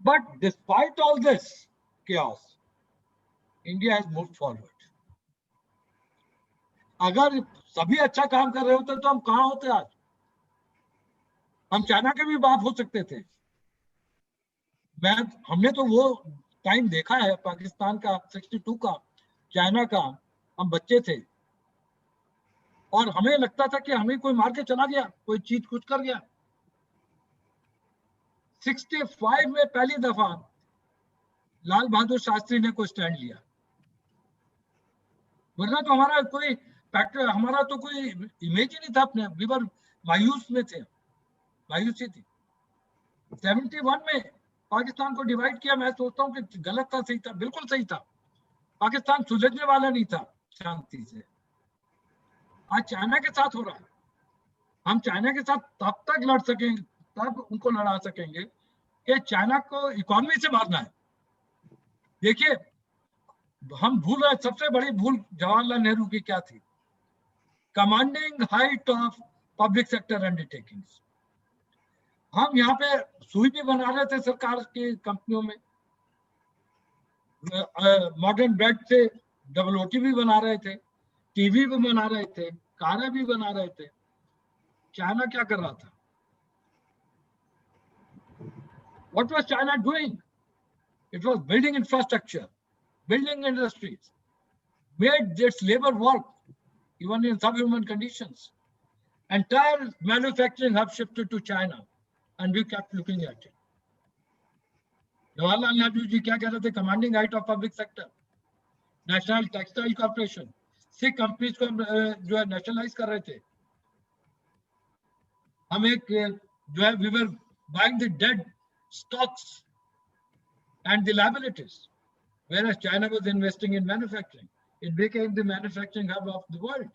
Speaker 4: But despite all this chaos, India has moved forward. अगर सभी अच्छा काम कर रहे होते तो हम कहाँ होते आज? हम चाइना के भी बाप हो सकते थे. हमने तो वो टाइम देखा है, पाकिस्तान का 62 का, चाइना का. हम बच्चे थे और हमें लगता था कि हमें कोई मार के चला गया, कोई चीज कुछ कर गया. 65 में पहली दफा लाल बहादुर शास्त्री ने कोई स्टैंड लिया, वरना तो हमारा कोई फैक्टर, हमारा तो कोई इमेज ही नहीं था अपने. वी मायूस में थे, मायूसी थी. 71 में पाकिस्तान को डिवाइड किया. मैं सोचता हूँ कि गलत था, सही था, बिल्कुल सही था. पाकिस्तान सुलझने वाला नहीं था शांति से. आज चाइना के साथ हो रहा है. हम चाइना के साथ तब तक लड़ सकेंगे, तब उनको लड़ा सकेंगे कि चाइना को इकोनॉमी से मारना है. देखिए, हम भूल रहे, सबसे बड़ी भूल जवाहरलाल नेहरू की क्या थी? Commanding height of public sector undertakings. हम यहाँ पे सुई भी बना रहे थे सरकार की कंपनियों में, मॉडर्न ब्रेड से डबल-ओटी भी बना रहे थे, टीवी भी बना रहे थे, कारें भी बना रहे थे. चाइना क्या कर रहा था? What was China doing? It was building infrastructure, building industries, made its labor work even in subhuman conditions. Entire manufacturing hub shifted to China, and we kept looking at it. Jawaharlal Nehru ji क्या कह रहे थे? Commanding height of public sector, national textile corporation, 6 companies को जो है nationalise कर रहे थे. हम एक जो है we were buying the dead stocks and the liabilities, whereas China was investing in manufacturing. It became the manufacturing hub of the world.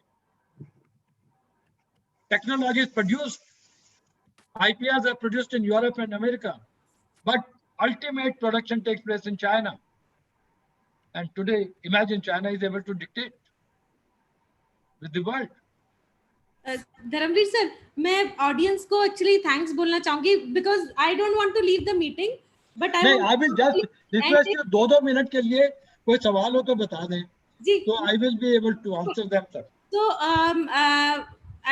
Speaker 4: Technology is produced, IPRs are produced in Europe and America, but ultimate production takes place in China. And today, imagine China is able to dictate with the world.
Speaker 2: Dharamvir sir, मैं audience को actually thanks बोलना चाहूंगी because I don't want to leave the meeting but
Speaker 4: I will just request you 2 minute के लिए कोई सवाल हो तो बता दें.
Speaker 2: जी.
Speaker 4: So I will be able to answer them, sir.
Speaker 2: So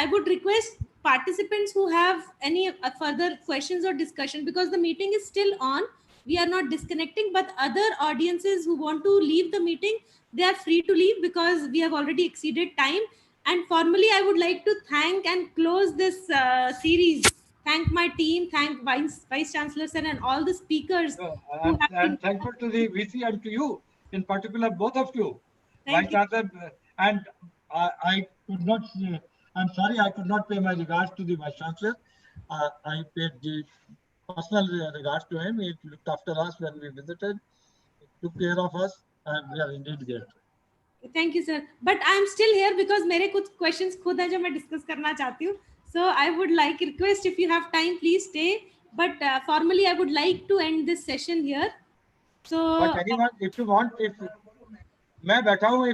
Speaker 2: I would request participants who have any further questions or discussion, because the meeting is still on, we are not disconnecting, but other audiences who want to leave the meeting, they are free to leave because we have already exceeded time. And formally, I would like to thank and close this series. Thank my team, thank Vice Chancellor sir and all the speakers.
Speaker 4: And thankful to the VC and to you, in particular, both of you.
Speaker 2: Thank
Speaker 4: Vice Chancellor, and I could not, I'm sorry, I could not pay my regards to the Vice Chancellor. I paid the personal regards to him. He looked after us when we visited, he took care of us, and we are indeed grateful.
Speaker 2: Thank you, sir. But I'm still here because मेरे कुछ questions खुद है जो मैं discuss करना चाहती हूँ. So I would like request, if you have time, please stay. But formally, I would like to end this session here. So.
Speaker 4: But anyone, if you want, if मैं बैठा हूँ,